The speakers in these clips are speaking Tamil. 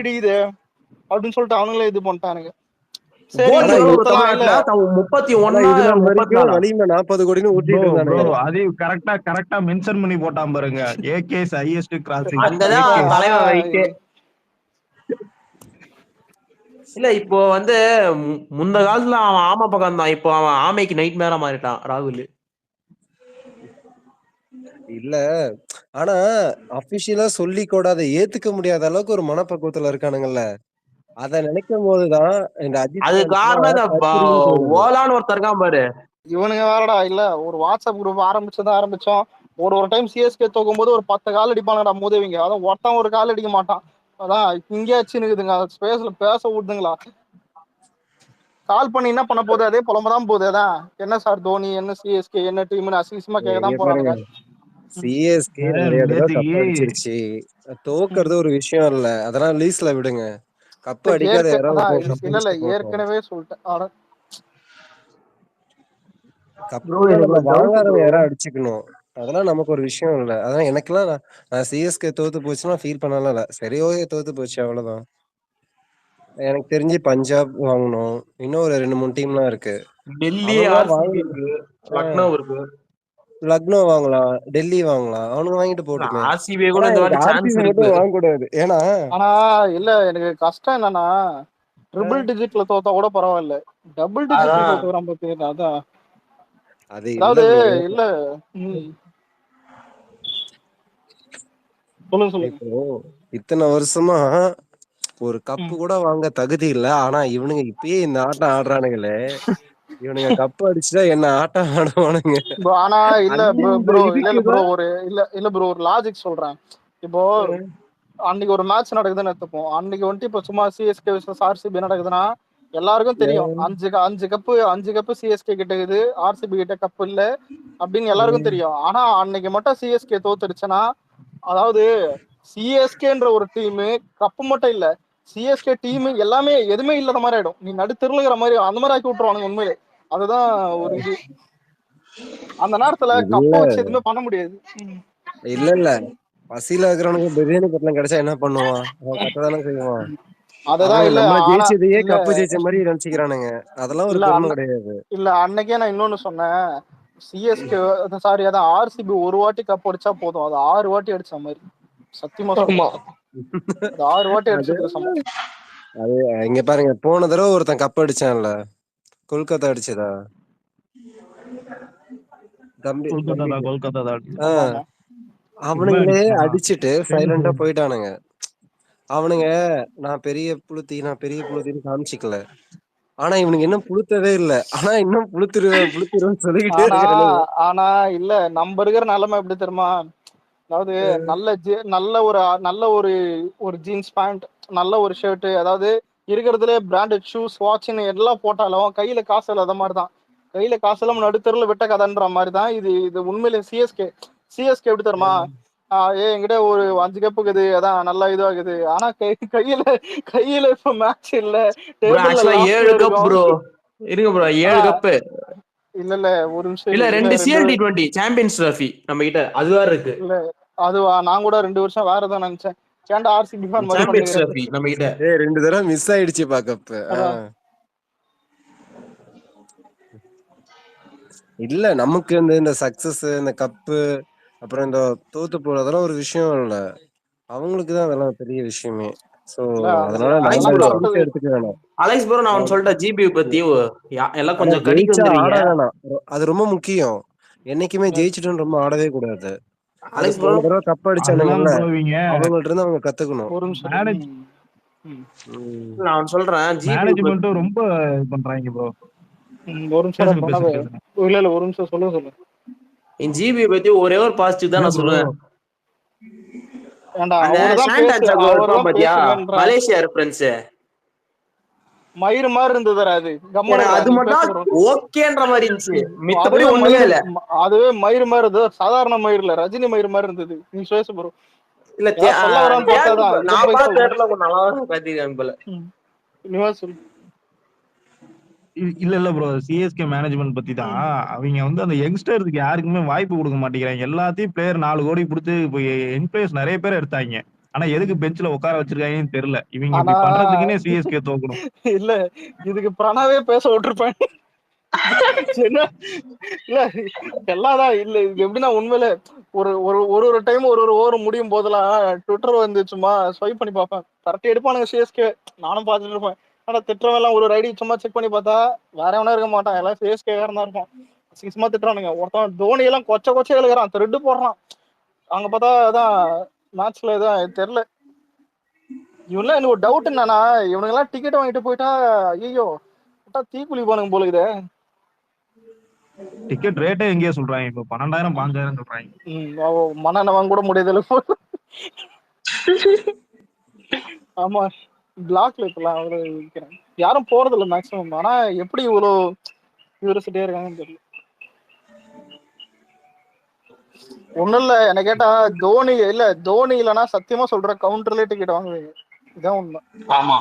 இடிக்குது அப்படின்னு சொல்லிட்டு அவனுங்களே இது பண்ணிட்டானுங்க. சரி கோல் இந்த எவ்வளவு bro கூத்தெல்லாம் இல்ல. தமிழ்நாட்டுல? ஆனா 31 இதுல வரைக்கும் 34 வலிமை 40 கோடின்னு ஊட்டிட்டு ப்ரோ இருந்தானுங்க. அதையும் கரெக்டா மென்ஷன் பண்ணி போட்டான் பாருங்க. ஏகேஸ் ஹையஸ்ட் கிராசிங். அங்கதான் ஏகேஸ் தலைவன் வெயிட்டே. இல்ல இப்போ வந்து முந்த காலத்துல அவன் ஆமை பக்கம் தான், இப்போ அவன் ஆமைக்கு நைட் மேரா மாறிட்டான் ராகுல். இல்ல ஆனா அபிஷியலா சொல்லி கூட அதை ஏத்துக்க முடியாத அளவுக்கு ஒரு மனப்பக்குவத்துல இருக்கானுங்கல்ல. அத நினைக்கும் போதுதான் இந்த அஜித் அது fans காரணம் இந்த எல்லாம் கத்திரின்னு தோணுது. ஓலான்னு ஒருத்தர் இருக்கான் பாரு. இவனுங்க வேறடா இல்ல ஒரு வாட்ஸ்அப் குரூப் ஆரம்பிச்சோம். ஒரு டைம் சிஎஸ்கே தோக்கும் போது ஒரு 10 கால் அடிப்பானுடா மோதவிங்க. அதான் ஒருத்தன் ஒரு கால் அடிக்க மாட்டான். அதான் இங்கே வச்சுன்னுக்குதுங்க ஸ்பேஸ்ல பேச விடுதுங்களா. கால் பண்ணி என்ன பண்ண போகுது, அதே புலம்பதான் போகுது. அதான் என்ன சார் தோனி, என்ன சிஎஸ்கே, என்ன டீம்னு அசிங்கமா கேட்கதான் இங்க போறானுங்க. பாருங்க, சிஎஸ்கே நிறைய தடவை கப் அடிச்சிருச்சு. தோக்குறது ஒரு விஷயம் இல்ல, அதெல்லாம் லீஸ்ல விடுங்க. கப்பு அடிக்காத யாராவது இல்ல ஏற்கனவே சொல்லிட்டேன். கப்பு வாங்காதவங்க யாராவது அடிச்சுக்கணும், அதெல்லாம் நமக்கு ஒரு விஷயம் இல்ல. அதான் எனக்கெல்லாம் நான் சிஎஸ்கே தோத்து போச்சுன்னா ஃபீல் பண்ணலாம் இல்ல. சரி ஓகே தோத்து போச்சு அவ்வளவுதான். எனக்கு தெரிஞ்சு பஞ்சாப் வாங்கணும், இன்னும் ஒரு 2-3 டீம்லாம் இருக்கு. டெல்லி, ஆர்சிபி இருக்கு, லக்னோ இருக்கு. லக்னோ வாங்கலாம், டெல்லி வாங்கலாம், அவனுக்கு வாங்கிட்டு போட்டுமே. ஆர்சிபி கூட இந்த வாட்டி சான்ஸ் இருக்கு. வாங்க கூடாது. ஏன்னா ஆனா இல்ல எனக்கு கஷ்டம் என்னன்னா ட்ரிபிள் டிஜிட்ல தோத்தா கூட பரவாயில்ல, டபுள் டிஜிட்ல தோத்துறான் பாத்தீங்கன்னா. அதான் அது அதாவது இல்ல சொல்லுங்க. இப்போ இத்தனை வருஷமா ஒரு கப்பு கூட வாங்க தகுதி இல்ல, ஆனா இவனுங்க இப்பயே இந்த ஆட்டம் ஆடுறானுங்களே. இவனுங்க கப்பு அடிச்சுட்டா என்ன ஆட்டம் ஆடுவானுங்க. ஆனா இல்ல ப்ரோ ஒரு லாஜிக் சொல்றேன். இப்போ அன்னைக்கு ஒரு மேட்ச் நடக்குதுன்னு எடுத்துப்போம். அன்னைக்கு வந்துட்டு இப்போ சும்மா சிஎஸ்கே விசஸ் ஆர்சிபி நடக்குதுன்னா எல்லாருக்கும் தெரியும் அஞ்சு கப்பு சிஎஸ்கே கிட்ட இருக்குது, ஆர்சிபி கிட்ட கப்பு இல்ல அப்படின்னு எல்லாருக்கும் தெரியும். ஆனா அன்னைக்கு மட்டும் சிஎஸ்கே தோத்துடுச்சுன்னா, அதாவது சிஎஸ்கேன்ற ஒரு டீம் கப்பு மட்டும் இல்ல, சிஎஸ்கே டீம் எல்லாமே எதுவுமே இல்லாத மாதிரி ஆயிடும். நீ நடுத்தருளுங்கிற மாதிரி அந்த மாதிரி ஆக்கி விட்டுருவானுங்க உண்மையிலே. அதுதான் ஒரு இது. அந்த நேரத்துல கப்ப வச்சு எதுவுமே பண்ண முடியாது. இல்ல பசியில இருக்கிறவனுக்கு பிரியாணி பொட்டலம் கிடைச்சா என்ன பண்ணுவான்? அவன் கத்ததானே செய்வான். அததான் இல்ல நம்ம ஆனா ஜெயிச்சதையே கப்பு ஜெயிச்ச மாதிரி நினைச்சுக்கிறானுங்க. அதெல்லாம் ஒரு பெருமை கிடையாது. இல்ல அன்னைக்கே நான் இன்னொன்னு சொன்னேன். சிஎஸ்கே சாரி அதான் ஆர்சிபி ஒரு வாட்டி கப் அடிச்சா போதும், அது 6 வாட்டி அடிச்ச மாதிரி. சத்தியமா சொல்லுமா, அது 6 வாட்டி அடிச்சதுக்கு சமம். அது இங்க பாருங்க, போன தடவை ஒருத்தன் கப் அடிச்சான்ல, கொல்கத்தா அடிச்சதா அவனுங்களே அடிச்சுட்டு சைலண்டா போயிட்டானுங்க. அவனுங்க நான் பெரிய புளுத்தின்னு காமிச்சிக்கல. ஆனா இவனுக்கு இன்னும் புளுத்தவே இல்ல. ஆனா இன்னும் புளுத்துருவேன் சொல்லிக்கிட்டே இருக்கானுங்க. ஆனா இல்ல நம்ம இருக்கிற நிலைமை எப்படி தெரியுமா, அதாவது நல்ல ஒரு ஜீன்ஸ் பேண்ட், நல்ல ஒரு ஷர்ட், அதாவது இருக்கிறதுல பிராண்டட் ஷூஸ், வாட்ச்னு எல்லாம் போட்டாலும் கையில காசு இல்லாத மாதிரிதான். கையில காசு இல்லாம நடுத்தருல விட்ட கதைன்ற மாதிரிதான் இது உண்மையில சிஎஸ்கே எப்படி தெரியுமா, என்கிட்ட ஒரு 5 கப்பு இருக்குது, அதான் நல்லா இதுவாகுது. ஆனா கையில இப்ப மேட்ச் இல்ல, டேபிள்ல 7 கப் ப்ரோ இருங்க ப்ரோ, 7 கப்பு இல்ல ஒரு நிமிஷம் இல்ல 2 CL-T20 சாம்பியன்ஸ் ட்ராஃபி நம்ம கிட்ட அதுவா இருக்கு. இல்ல அதுவா, நான் கூட 2 வருஷம் வேற ஏதோ நினைச்சேன். ஏன்டா ஆர்சிபி ஃபேன் மாதிரி சாம்பியன்ஸ் ட்ராஃபி நம்ம கிட்ட 2 தடவை மிஸ் ஆயிடுச்சு பாக்கப். இல்ல நமக்கு இந்த சக்சஸ், இந்த கப்பு, அப்புறம் இந்த தோத்து போறதெல்லாம் ஒரு விஷயம் இல்ல. அவங்களுக்கு தான் அதெல்லாம் பெரிய விஷயமே. சோ அதனால எடுத்துக்க வேணாம். அலெக்ஸ் ப்ரோ நான் சொல்லிட்டேன் ஜிபி பத்தி எல்லாம் கொஞ்சம் கடிக்கு வந்துருவீங்க. அது ரொம்ப முக்கியம். என்னைக்குமே ஜெயிச்சிட்டு ரொம்ப ஆடவே கூடாது. அலெக்ஸ் ப்ரோ கப் அடிச்சானுங்கல்ல, அவங்கள்ட்ட இருந்து அவங்க கத்துக்கணும். நான் சொல்றேன் மேனேஜ்மென்ட் ரொம்ப பண்றாங்க ப்ரோ. ஒரு நிமிஷம் இல்ல ஒரு நிமிஷம் சொல்லுங்க. இந்த ஜிபி பத்தி ஒரே ஒரு பாசிட்டிவ் தான் நான் சொல்லுவேன். மலேசியா ரெஃபரன்ஸ் மயிறு மாதிரி இருந்தது, அது மட்டும் ஓகேன்ற மாதிரி இருந்துச்சு, மித்தபடி ஒண்ணுமே இல்ல. அதுவே மயிறு மாதிரி இருந்தது, சாதாரண மயிறு இல்ல, ரஜினி மயிறு மாதிரி இருந்தது. நீ சுயசு ப்ரோ இல்ல நான் தேட்டர்ல நல்லா பாத்திருக்கேன் போல. இல்ல ப்ரோ, சிஎஸ்கே மேனேஜ்மெண்ட் பத்தி தான். அவங்க அந்த யங்ஸ்டர்ஸ்க்கு யாருக்குமே வாய்ப்பு கொடுக்க மாட்டேங்கிறாங்க. எல்லாத்தையும் பிளேயர் 4 கோடி கொடுத்து இப்போ யங் பிளேயர்ஸ் நிறைய பேர் எடுத்தாங்க. ஆனா எதுக்கு பெஞ்ச்ல உட்கார வச்சிருக்காங்கன்னு தெரியல. இவங்க ஆனா இப்படி பண்றதுக்குன்னே சிஎஸ்கே தோக்கணும். இல்ல இதுக்கு பிரணாவே பேச விட்டுருப்பேன். என்ன இல்ல எல்லாதான் இல்ல இது எப்படின்னா உண்மையில ஒரு ஒரு ஒரு ஒரு டைம் ஒரு ஒரு ஓவர் முடியும் போதெல்லாம் ட்விட்டர் வந்து சும்மா ஸ்வைப் பண்ணி பார்ப்பேன். கரெக்டா எடுப்பானுங்க சிஎஸ்கே. நானும் பார்த்துட்டு இருப்பேன். ஆனா திட்டுறவன் எல்லாம் ஒரு ஐடி சும்மா செக் பண்ணி பார்த்தா வேற எவனா இருக்க மாட்டான். எல்லாம் சிஎஸ்கே தான் இருப்பான். சும்மா திட்டுறானுங்க. ஒருத்தன் தோனி எல்லாம் கொச்ச கொச்ச எழுதுறான், த்ரெட் போடுறான். அங்க பார்த்தா அதான் மேட்ச்ல தான் தெரியல. இவனுலாம் எனக்கு ஒரு டவுட் என்னன்னா, இவனுங்க எல்லாம் டிக்கெட் வாங்கிட்டு போயிட்டா ஐயோ தீக்குழி போனுங்க போல இது. டிக்கெட் ரேட்டே எங்கேயோ சொல்றாங்க. இப்ப 12,000 15,000 சொல்றாங்க. மண்ணெண்ண வாங்க கூட முடியாது. ஆமா பிளாக்ல இருக்கலாம் அவரு விற்கிறேன். யாரும் போறது இல்ல மேக்ஸிமம். ஆனா எப்படி இவ்வளவு யூரிசிட்டியா இருக்காங்கன்னு தெரியல. ஒண்ணும் இல்ல என்ன கேட்டா தோனி இல்ல தோனி இல்லைன்னா சத்தியமா சொல்ற கவுண்டர்லயே டிக்கெட் வாங்குவீங்க. இதான் உண்மை. ஆமா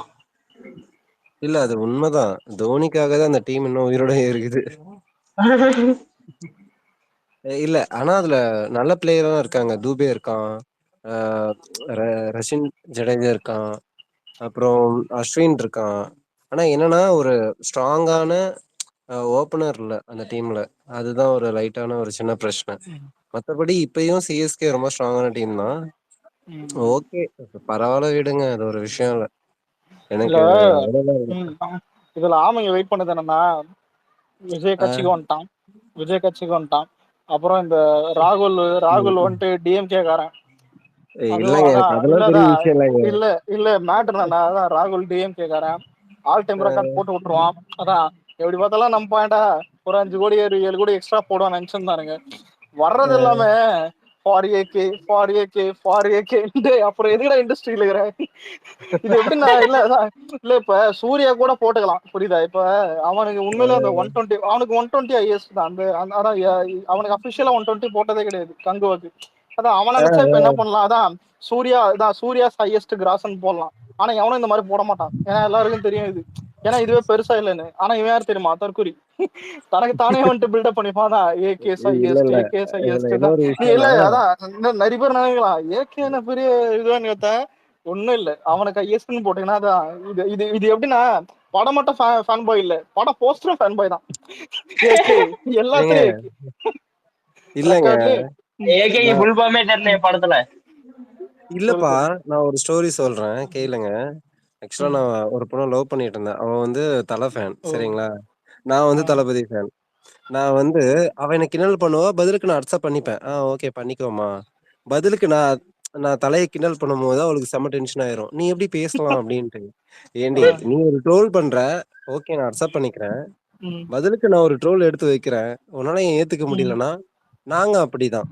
இல்ல அது உண்மைதான். தோனிக்காக தான் அந்த டீம் இன்னும் உயிரோட இருக்குது. இல்ல ஆனா அதுல நல்ல பிளேயரும் இருக்காங்க. தூபே இருக்கான், ரஷின் ஜடேஜா இருக்கான், அப்புறம் அஸ்வின் இருக்கான். ஆனா என்னன்னா ஒரு ஸ்ட்ராங்கான ஓப்பனர் இல்ல அந்த டீம்ல. அதுதான் ஒரு லைட்டான ஒரு சின்ன பிரச்சனை. மத்தபடி இப்பயும் சிஎஸ்கே ரொம்ப ஸ்ட்ராங்கான டீம் தான். ஓகே பரவாயில்ல விடுங்க, அது ஒரு விஷயம் இல்ல. எனக்கு இதுல ஆமைங்க வெயிட் பண்ணது என்னன்னா விஜய் கட்சிக்கு வந்துட்டான். விஜய் கட்சிக்கு வந்துட்டான். அப்புறம் இந்த ராகுல் வந்துட்டு டிஎம்கே காரன். இல்ல இல்ல மேட்டர் என்னன்னா அதான் ராகுல் டிஎம்கே காரன் ஆல் டைம் ரெக்கார்ட் போட்டு விட்டுருவான். அதான் எப்படி பார்த்தாலும் நம்ம பாயிண்டா ஒரு 5 கோடி 7 கோடி எக்ஸ்ட்ரா போடுவான்னு நினைச்சிருந்தானுங்க. வர்றது எல்லாமே அப்புறம் எதுக்குடா இண்டஸ்ட்ரியில இருக்கிற இது எப்படின்னா இல்ல இப்ப சூர்யா கூட போட்டுக்கலாம் புரியுதா. இப்ப அவனுக்கு உண்மையில அந்த 120 அவனுக்கு 120 ஐஎஸ் தான். அதான் அவனுக்கு அபிஷியலா 120 போட்டதே கிடையாது கங்குவாக்கு. அதான் அவன் நினைச்சா இப்ப என்ன பண்ணலாம். அதான் சூர்யா ஹையஸ்ட் கிராஸ்ன்னு போடலாம். ஆனா எவனும் இந்த மாதிரி போட மாட்டான். ஏன்னா எல்லாருக்கும் தெரியும் இது. ஏன்னா இதுவே பெருசா இல்லைன்னு. ஆனா இவன் யார் தெரியுமா தற்கூரி. தனக்கு தானே வந்துட்டு பில்டப் பண்ணிப்பான். இல்ல அதான் நிறைய பேர் நினைக்கலாம் ஏகே என்ன பெரிய இதுவான்னு கேட்டா ஒண்ணும் இல்ல. அவனுக்கு ஐஎஸ்ன்னு போட்டீங்கன்னா அதான் இது எப்படின்னா படம் மட்டும் ஃபேன் பாய் இல்ல, படம் போஸ்டரும் ஃபேன் பாய் தான். ஏகே எல்லாத்துலயும் இல்லங்க ஏகே ஃபுல் ஃபார்மே தெரியல படத்துல. இல்லப்பா நான் ஒரு ஸ்டோரி சொல்றேன் கேளுங்க. ஆக்சுவலா நான் ஒரு பொண்ணை லவ் பண்ணிட்டு இருந்தேன். அவன் வந்து தலை ஃபேன் சரிங்களா. நான் வந்து தளபதி ஃபேன். நான் வந்து அவன் எனக்கு கிண்டல் பண்ணுவா, பதிலுக்கு நான் அக்செப்ட் பண்ணிப்பேன். ஓகே பண்ணிக்கோமா. பதிலுக்கு நான் தலையை கிண்டல் பண்ணும் போது அவளுக்கு செம்ம டென்ஷன் ஆயிரும். நீ எப்படி பேசலாம் அப்படின்ட்டு. ஏண்டி நீ ஒரு ட்ரோல் பண்ற, ஓகே நான் அக்செப்ட் பண்ணிக்கிறேன். பதிலுக்கு நான் ஒரு ட்ரோல் எடுத்து வைக்கிறேன், உன்னால ஏன் ஏத்துக்க முடியலன்னா நாங்க அப்படிதான்.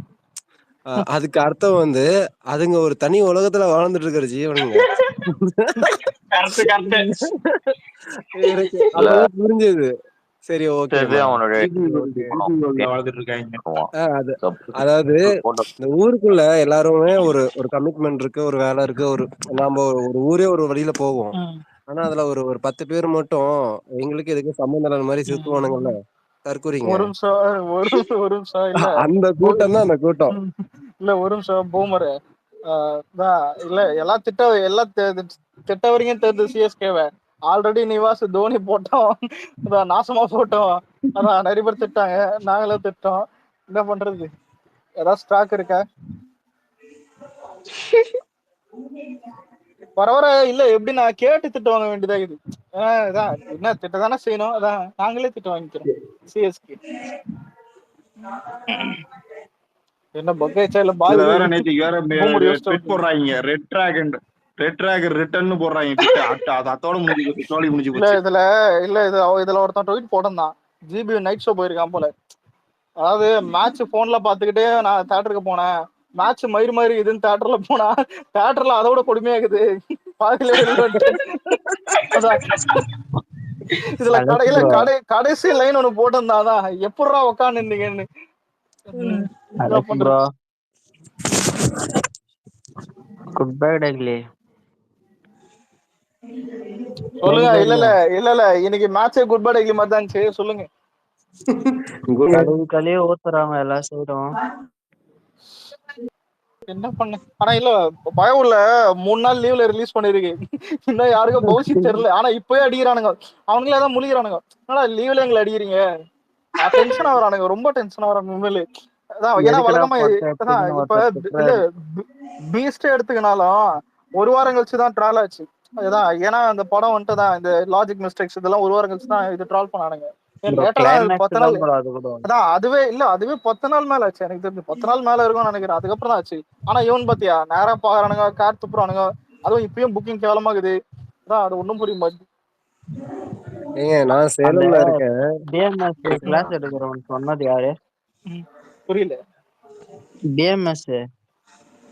அதுக்கு அர்த்தம் வந்து அதுங்க ஒரு தனி உலகத்துல வாழ்ந்துட்டு இருக்கிற ஜீவனுங்க. எனக்கு அப்பதான் புரிஞ்சது. சரி ஓகே அதாவது இந்த ஊருக்குள்ள எல்லாருமே ஒரு கமிட்மெண்ட் இருக்கு, ஒரு வேலை இருக்கு, நாம ஒரு ஊரே ஒரு வழியில போவோம். ஆனா அதுல ஒரு 10 பேர் மட்டும் எங்களுக்கு எதுக்கு சம்பந்தம் மாதிரி சுத்துவானுங்கல்ல தற்கூரிங்க. ஒரு நிமிஷம் இல்ல அந்த கூட்டம் தான் அந்த கூட்டம். இல்ல ஒரு நிமிஷம் பூமரு இல்ல எல்லாம் திட்ட வரைக்கும் தெரிஞ்சு சிஎஸ்கேவை ஆல்ரெடி நிவாஸ் தோனி போட்டோம், அதான் நாசமா போட்டோம். அதான் நிறைய பேர் திட்டாங்க, நாங்களும் திட்டோம். என்ன பண்றது, ஏதாவது ஸ்டாக் இருக்கா வர இல்ல எப்படி நான் கேட்டு திட்டு வாங்க வேண்டியதா இது. என்ன திட்ட தானே செய்யணும், அதான் நாங்களே திட்டு வாங்கிக்கிறோம் சிஎஸ்கே. என்ன பக்கேச்சா இல்ல பால் வேற நேத்திக்கு வேற ட்வீட் போடுறாங்க ரெட் டிராகன் ரிட்டர்ன் போடுறாங்க. அதோட முடிஞ்சு இல்ல இதுல ஒருத்தன் ட்வீட் போட்டான். ஜிபி நைட் ஷோ போயிருக்கான் போல. அதாவது மேட்ச் போன்ல பாத்துக்கிட்டே நான் தியேட்டருக்கு போனேன், மேட்ச் மயிறு இதுன்னு தியேட்டர்ல போனா தியேட்டர்ல அதோட கொடுமையாகுது பாதியில இதுல கடைசி லைன் ஒண்ணு போட்டிருந்தாதான் எப்படா உக்காந்து இருந்தீங்கன்னு. சொல்லுங்க. இல்ல இன்னைக்கு மேட்சே குட் பை டெக்லி மாதிரி தான் இருந்துச்சு. சொல்லுங்க. ஊத்துறாங்க எல்லா சைடும். என்ன பண்ண ஆனா இல்ல பயவுல 3 நாள் லீவ்ல ரிலீஸ் பண்ணிருக்கு. இன்னும் யாருக்கும் பவுசி தெரியல. ஆனா இப்பயே அடிக்கிறானுங்க. அவங்களே தான் முழிக்கிறானுங்க. என்னடா லீவ்ல எங்களை அடிக்கிறீங்க? டென்ஷன் ஆகுறானுங்க. ரொம்ப டென்ஷன் ஆகுறாங்க உண்மையிலே. அதான் ஏன்னா எதுக்குடா வழக்கமா போட்ட அதான் அப்படின்னு இப்ப ஒருத்தர் இல்ல திட்டுறாரு. பீஸ்டே எடுத்துக்கினாலும் 1 வாரம் கழிச்சு தான் ட்ரால் ஆச்சு. அதுதான் ஏன்னா அந்த படம் வந்துட்டு தான் இந்த லாஜிக் மிஸ்டேக்ஸ் இதெல்லாம் 1 வாரம் கழிச்சு தான் இது ட்ரால் பண்ணானுங்க. ப்ரோ லேட்டா தான் 10 கிளைமேக்ஸ் நாள் தான் ப்ரோ அது கூட. அதான் அதுவே 10 நாள் மேல ஆச்சு. எனக்கு தெரிஞ்சு 10 நாள் மேல இருக்கும்னு நினைக்கிறேன். அதுக்கப்புறம் தான் ஆச்சு. ஆனா இவன் பாத்தியா நேரா பாக்குறானுங்க, கார் துப்புறானுங்க. அதுவும் இப்பயும் புக்கிங் கேவலமாகுது. அதான் அது ஒண்ணும் புரிய மாட்டேங்குது. ஏங்க நான் அந்த சேலம்ல இருக்கேன். டிஎம்எஸ் கிளாஸ் எடுக்கிறவன் சொன்னது யாரு? புரியல. டிஎம்எஸ்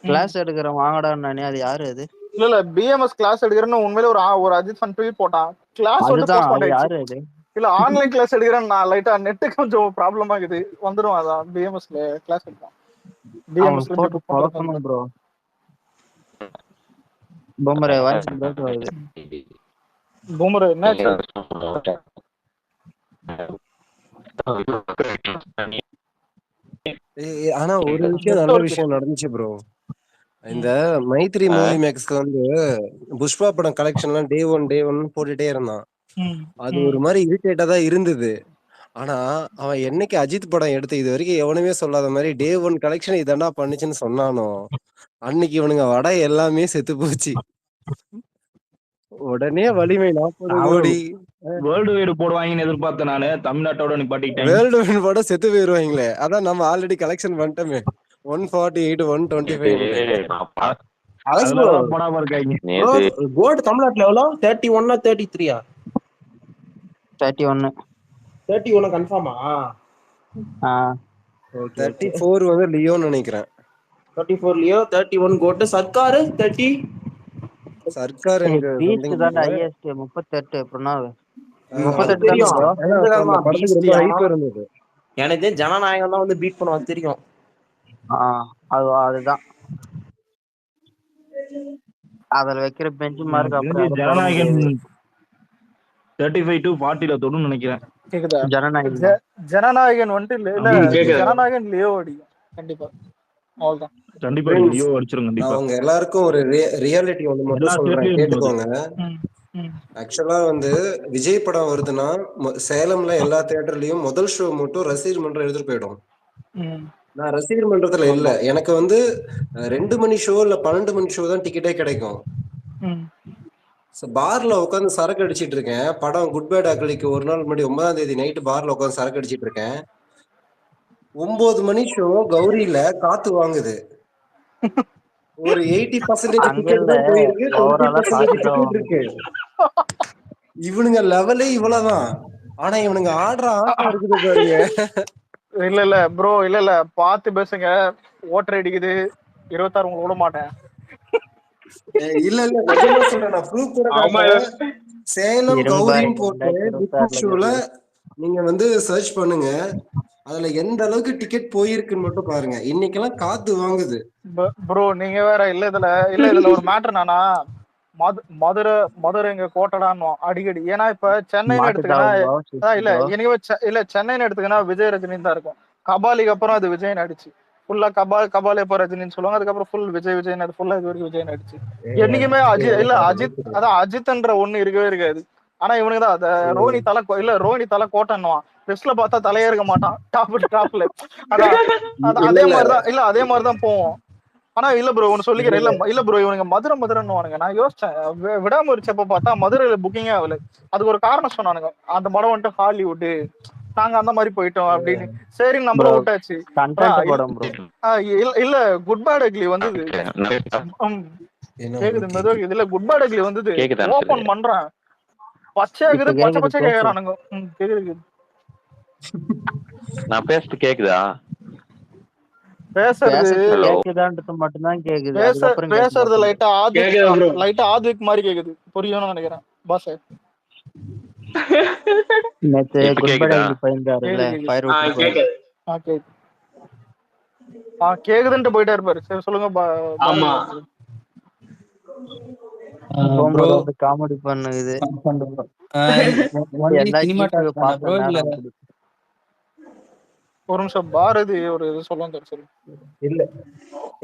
கிளாஸ் எடுக்கிறவன் வாங்கடான்னு நானே, அது யாரு அது? இல்ல பிஎம்எஸ் கிளாஸ் எடுக்கிறேன்னு உண்மையிலே ஒரு அஜித் ஃபன் ட்வீட் போட்டான். கிளாஸ் வந்து அதுதான், போஸ்ட்போன் அது ஆயிடுச்சு. யாரு அது? இல்ல ஆன்லைன் கிளாஸ் எடுக்கிறேன் நான் லைட்டா நெட் கொஞ்சம் ப்ராப்ளம் ஆகுது. வந்துடும் அதான் பிஎம்எஸ்ல கிளாஸ் எடுப்பான். அவன் பிஎம்எஸ்ல போட்டு புக் பண்றது பொழக்கணும் ப்ரோ. பொம்மரை வாய்ஸ் பிரேக் ஆகுது. பூமர் என்னாச்சு? ஆனா ஒரு விஷயம் நல்ல விஷயம் நடந்துச்சு ப்ரோ. இந்த மைத்ரி மூவி மேக்ஸ்க்கு வந்து புஷ்பா படம் கலெக்ஷன்லாம் டே ஒன் போட்டுட்டே இருந்தான். அது ஒரு மாதிரி இரிட்டேட்டா தான் இருந்தது. ஆனா அவன் என்னைக்கு அஜித் படம் எடுத்து இது வரைக்கும் எவனுமே சொல்லாத மாதிரி டே 1 கலெக்ஷன் இதெண்டா பண்ணுச்சுன்னு சொன்னானோ அன்னைக்கு இவனுங்க வடை எல்லாமே செத்து போச்சு. உடனே வலிமை 40 கோடி வேர்ல்டு வைடு போடுவாங்கன்னு எதிர்பார்த்தேன் நானு. தமிழ்நாட்டோட நிப்பாட்டிட்டேன். வேர்ல்டு வைடு படம் செத்து போயிருவாங்களே. அதான் நம்ம ஆல்ரெடி கலெக்ஷன் பண்ணிட்டோமே 148 125. அதனாலதான் போடாம இருக்காங்க. கோல்டு தமிழ்நாட்டுல எவ்வளோ 31 33 31 31 கன்ஃபார்மா? 34 வந்து லியோன்னு நினைக்கிறேன். 34 லியோ 31 கோல்டு. சர்க்காரு 30 சர்க்கார் எனக்கு பீஸ்ட் தான் ஹையஸ்ட் 38 பிரணாவ். 38 தான் தெரியும். ப்ரோ. அந்த படத்துக்கு ரொம்ப ஹைப் இருந்தது. எனக்கு ஜனநாயகம் தான் வந்து பீட் பண்ணுவான் தெரியும். அதுதான் அதுல வைக்கிற பெஞ்ச் மார்க். அப்புறம் ஜனநாயகன் 35 to 40 தொடுன்னு நினைக்கிறேன். கேக்குதா? ஜனநாயகன் ஜனநாயகன் வந்துட்டு இல்ல ஜனநாயகன் லியோ அடிக்கும் கண்டிப்பா. அவ்வளவுதான். கண்டிப்பா லியோ அடிச்சிரும் கண்டிப்பா. அவங்க எல்லாருக்கும் ஒரு ரியாலிட்டி ஒண்ணு மட்டும் சொல்றேன் கேட்டுக்கோங்க. ஆக்சுவலா வந்து விஜய் படம் வருதுன்னா சேலம்ல எல்லா தியேட்டர்லயும் முதல் ஷோ மட்டும் ரசிகர் மன்றம் எடுத்துட்டு போயிடும். நான் ரசிகர் மன்றத்துல இல்ல. எனக்கு வந்து 2 மணி ஷோ இல்ல 12 மணி ஷோ தான் டிக்கெட்டே கிடைக்கும். பார்ல உட்காந்து சரக்கு அடிச்சிட்டு இருக்கேன். படம் குட் பேட் அக்லிக்கு ஒரு நாள் முன்னாடி 9ஆம் தேதி நைட்டு பார்ல உட்காந்து சரக்கு அடிச்சிட்டு இருக்கேன். 9 மணி ஷோ கௌரியில காத்து வாங்குது. ஒரு 80% டிக்கெட் தான் போயிருக்கு. 20% டிக்கெட் இருக்கு. இவனுங்க லெவலே இவ்வளவுதான். ஆனா இவனுங்க ஆடுற ஆட்டம் இருக்குது பாருங்க. இல்ல ப்ரோ இல்ல பாத்து பேசுங்க. ஓட்டர் அடிக்குது 26 உங்களை விட மாட்டேன். இல்ல நிஜமா சொல்றேன். நான் ப்ரூஃப் கூட காட்டுறேன். சேலம் கௌரின்னு போட்டு புக் ஷோல நீங்க வந்து சர்ச் பண்ணுங்க. அதுல எந்த அளவுக்கு டிக்கெட் போயிருக்குன்னு மட்டும் பாருங்க. இன்னைக்கெல்லாம் காத்து வாங்குது ப்ரோ. நீங்க வேற இதுல ஒரு மேட்டர் நானா மதுரை எங்க கோட்டடான்னு அடிக்கடி. ஏன்னா இப்ப சென்னைன்னு எடுத்துக்கன்னா இல்ல சென்னைன்னு எடுத்துக்கன்னா விஜய் ரஜினி தான் இருக்கும். கபாலிக்கு அப்புறம் அது விஜய் நடிச்சு ஃபுல்லா கபாலி அப்ப ரஜினின்னு சொல்லுவாங்க. அதுக்கப்புறம் ஃபுல் விஜய் ஃபுல்லா இது வரைக்கும் விஜய் நடிச்சு. என்னைக்குமே அஜித்ன்ற ஒண்ணு இருக்கவே இருக்காது. ஆனா இவனுக்கு தான் அத ரோஹினி தலை கோட்டன்னுவான். பெஸ்ட்ல பார்த்தா தலையே இருக்க மாட்டான். டாப்ல அதே மாதிரிதான் போவோம். ஆனா இல்ல ப்ரோ ஒன்னு சொல்லிக்கிறேன். இல்ல ப்ரோ இவனுங்க மதுரைன்னு. நான் யோசிச்சேன் விடாமுயற்சியப்ப பார்த்தா மதுரையில புக்கிங்கே ஆகல. அதுக்கு ஒரு காரணம் சொன்னானுங்க. அந்த படம் வந்துட்டு ஹாலிவுட், நாங்க அந்த மாதிரி போயிட்டோம் அப்படின்னு. சரி நம்மளும் விட்டாச்சு. இல்ல குட் பேட் அக்லி வந்தது கேக்குது மெதுவா. இதுல குட் பேட் அக்லி வந்தது ஓபன் பண்றேன். பச்சை கேக்குறானுங்க. கேக்குது. நான் பேசுறது கேக்குதா? கேக்குதான்றது மட்டும்தான் கேக்குது. பேசுறது லைட்டா ஆத்விக் மாதிரி கேக்குது. புரியும்னு நினைக்கிறேன் பாஸ். கேக்குதுன்ட்டு போயிட்டே இருப்பாரு. சரி சொல்லுங்க. காமெடி பண்ணுது. ஒரு நிமிஷம் பாரதி ஒரு இது சொல்ல சரி இல்ல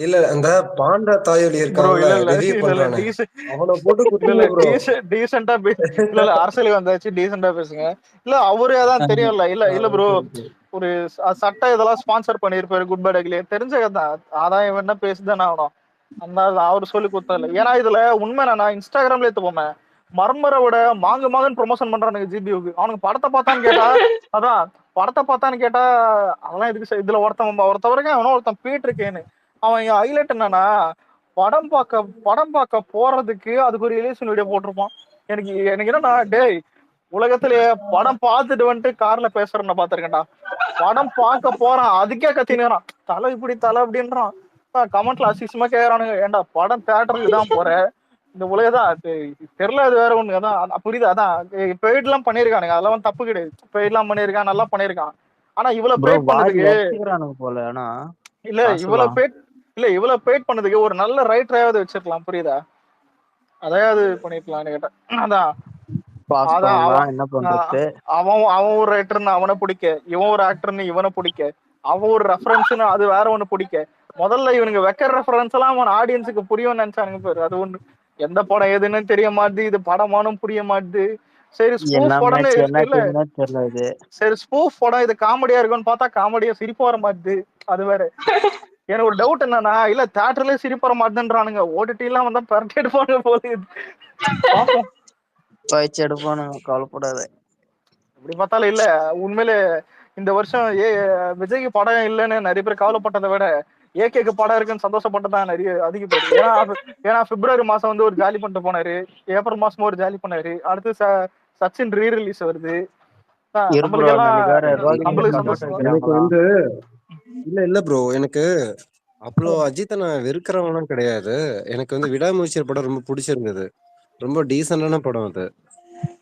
இல்ல அந்த பாண்டா தாயொலி ப்ரோ. இருக்கான்ல இல்ல இல்ல ரிவ்யூ இல்ல இல்ல பண்றானே அவனை போட்டு இல்ல குத்துங்க ப்ரோ. டீசெண்டா இல்ல இல்ல அரசியலுக்கு வந்தாச்சு டீசெண்டா பேசுங்க. இல்ல அவரே தான் தெரியும்ல. இல்ல இல்ல ப்ரோ, ஒரு சட்டை இதெல்லாம் ஸ்பான்சர் பண்ணிருப்பாரு குட் பை டக்லி தெரிஞ்ச கதை. அதான் இவன் என்ன பேசுதானே ஆகணும். அந்த அவர் சொல்லி கொடுத்தல. ஏன்னா இதுல உண்மை நான் இன்ஸ்டாகிராம்ல எடுத்து போமே மர்மரை விட மாங்கன்னு ப்ரொமோஷன் பண்றானுங்க ஜிபியூக்கு. அவனுக்கு படத்தை பார்த்தான்னு கேட்டா அதான் படத்தை பார்த்தான்னு கேட்டா அதெல்லாம் எதுக்கு இதுல ஒருத்தவரைக்கும் அவனும் ஒருத்தன் பீட்ருக்கேன்னு அவன் ஹைலைட் என்னன்னா படம் பார்க்க போறதுக்கு அதுக்கு ஒரு ரிலேஷன் வீடியோ போட்டிருப்பான். எனக்கு எனக்கு என்னன்னா டேய் உலகத்திலேயே படம் பார்த்துட்டு வந்துட்டு கார்ல பேசுறேன்னு பாத்திருக்கேன்டா. படம் பார்க்க போறான் அதுக்கே கத்தினுறான் தலை இப்படி தலை அப்படின்றான். கமெண்ட்ல அசிசமா கேக்குறானுங்க ஏன்டா படம் தியேட்டருக்கு தான் போறேன் இந்த உலகதான் தெரியல. அது வேற ஒண்ணு அதான் புரியுது. அதான் பெய்ட் எல்லாம் பண்ணிருக்கானுங்க அதெல்லாம் தப்பு கிடையாது. பெய்ட் எல்லாம் பண்ணிருக்கான் நல்லா பண்ணிருக்கான். ஆனா இவ்வளவு பெய்ட் பண்ணதுக்கு போல ஆனா இல்ல இவ்வளவு பெய்ட் பண்ணதுக்கு ஒரு நல்ல ரைட்டராவது வச்சிருக்கலாம். புரியுதா? அதையாவது பண்ணிருக்கலாம்னு கேட்டேன். அதான் என்ன பண்றது அவன் ஒரு ரைட்டர்னு அவனை பிடிக்க, இவன் ஒரு ஆக்டர்னு இவனை பிடிக்க, அவன் ஒரு ரெஃபரன்ஸ்னு அது வேற ஒண்ணு பிடிக்க. முதல்ல இவனுங்க வைக்கிற ரெஃபரன்ஸ் எல்லாம் அவன் ஆடியன்ஸுக்கு புரியும்னு நினைச்சானுங்க பேரு. அது ஒண்ணு எந்த படம் எதுன்னு தெரிய மாட்டுது. இது படமானும் புரிய மாட்டுது. சரி ஸ்பூஃப் படம்னு இல்ல சரி ஸ்பூஃப் படம் இது காமெடியா இருக்கும்னு பார்த்தா காமெடியா சிரிப்பு வர மாட்டுது. அது வேற. எனக்கு ஒரு டவுட் என்னன்னா இல்ல தியேட்டர்லயே சிரிப்பு வர மாட்டேன்றானுங்க ஓடிடி எல்லாம் வந்தா பரட்டி எடுப்பானுங்க போல எடுப்பானுங்க. கவலைப்படாத. இப்படி பார்த்தாலும் இல்ல உண்மையிலே இந்த வருஷம் விஜய்க்கு படம் இல்லைன்னு நிறைய பேர் கவலைப்பட்டதை விட ஏகேக்கு படம் இருக்குன்னு சந்தோஷப்பட்டுதான் நிறைய அதிக பேர். ஏன்னா பிப்ரவரி மாசம் வந்து ஒரு ஜாலி பண்ணிட்டு போனாரு, ஏப்ரல் மாசமும் ஒரு ஜாலி பண்ணாரு. அடுத்து சச்சின் ரீ ரிலீஸ் வருது. நம்மளுக்கு எல்லாம் சந்தோஷம். எனக்கு வந்து இல்ல ப்ரோ எனக்கு அவ்வளோ அஜித்தை நான் வெறுக்கிறவனும் கிடையாது. எனக்கு வந்து விடாமுயற்சி படம் ரொம்ப பிடிச்சிருந்தது. ரொம்ப டீசென்டான படம் அது.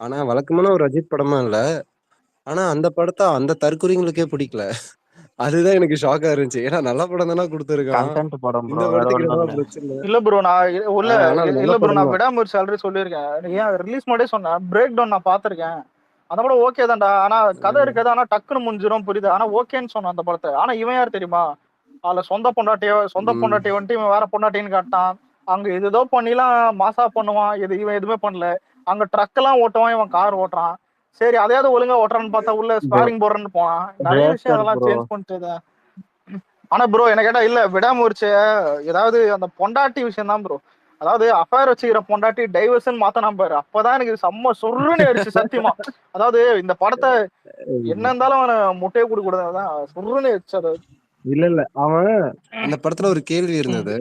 ஆனா வழக்கமான ஒரு அஜித் படமா இல்ல. ஆனா அந்த படத்தை அந்த தற்குறிங்களுக்கே பிடிக்கல. அதுதான் எனக்கு ஷாக்கா இருந்துச்சு. ஏன்னா நல்ல படம் தானே கொடுத்துருக்கான். இந்த படத்துக்கு பிரச்சனை இல்ல ப்ரோ நான் விடாமுயற்சி ஆல்ரெடி சொல்லியிருக்கேன். ஏன் ரிலீஸ் மட்டும் சொன்னேன் பிரேக் டவுன் நான் பாத்திருக்கேன். அந்த படம் ஓகே தான்டா. ஆனா கதை இருக்காது. ஆனா டக்குன்னு முடிஞ்சிடும் புரியுது. ஆனா ஓகேன்னு சொன்னான் அந்த படத்தை. ஆனா இவன் யார் தெரியுமா? அதுல சொந்த பொண்டாட்டிய வந்துட்டு இவன் வேற பொண்டாட்டின்னு காட்டான். அங்க எதோ பண்ணிலாம் மாசா பண்ணுவான். இவன் எதுவுமே பண்ணல. அங்க ட்ரக் எல்லாம் ஓட்டுவான், இவன் கார் ஓட்டுறான். சரி அதையாவது ஒழுங்கா ஓட்டுறான்னு பார்த்தா உள்ள ஸ்பாரிங் போடுறேன்னு போனான். நிறைய விஷயம் அதெல்லாம் சேஞ்ச் பண்ணிட்டு. ஆனா ப்ரோ என்ன கேட்டா இல்ல விடாமுயற்சி ஏதாவது அந்த பொண்டாட்டி விஷயம் தான் ப்ரோ. அதாவது அஃபேர் வச்சுக்கிற பொண்டாட்டி டைவர்ஷன் மாத்தனா பாரு. அப்பதான் எனக்கு செம்ம சொருன்னு ஆயிடுச்சு சத்தியமா. அதாவது இந்த படத்தை என்ன இருந்தாலும் அவனை முட்டையை கொடுக்க கூடாதுதான் சொருன்னு ஆயிடுச்சு. அது இல்ல அவன் அந்த படத்துல ஒரு கேள்வி இருந்தது.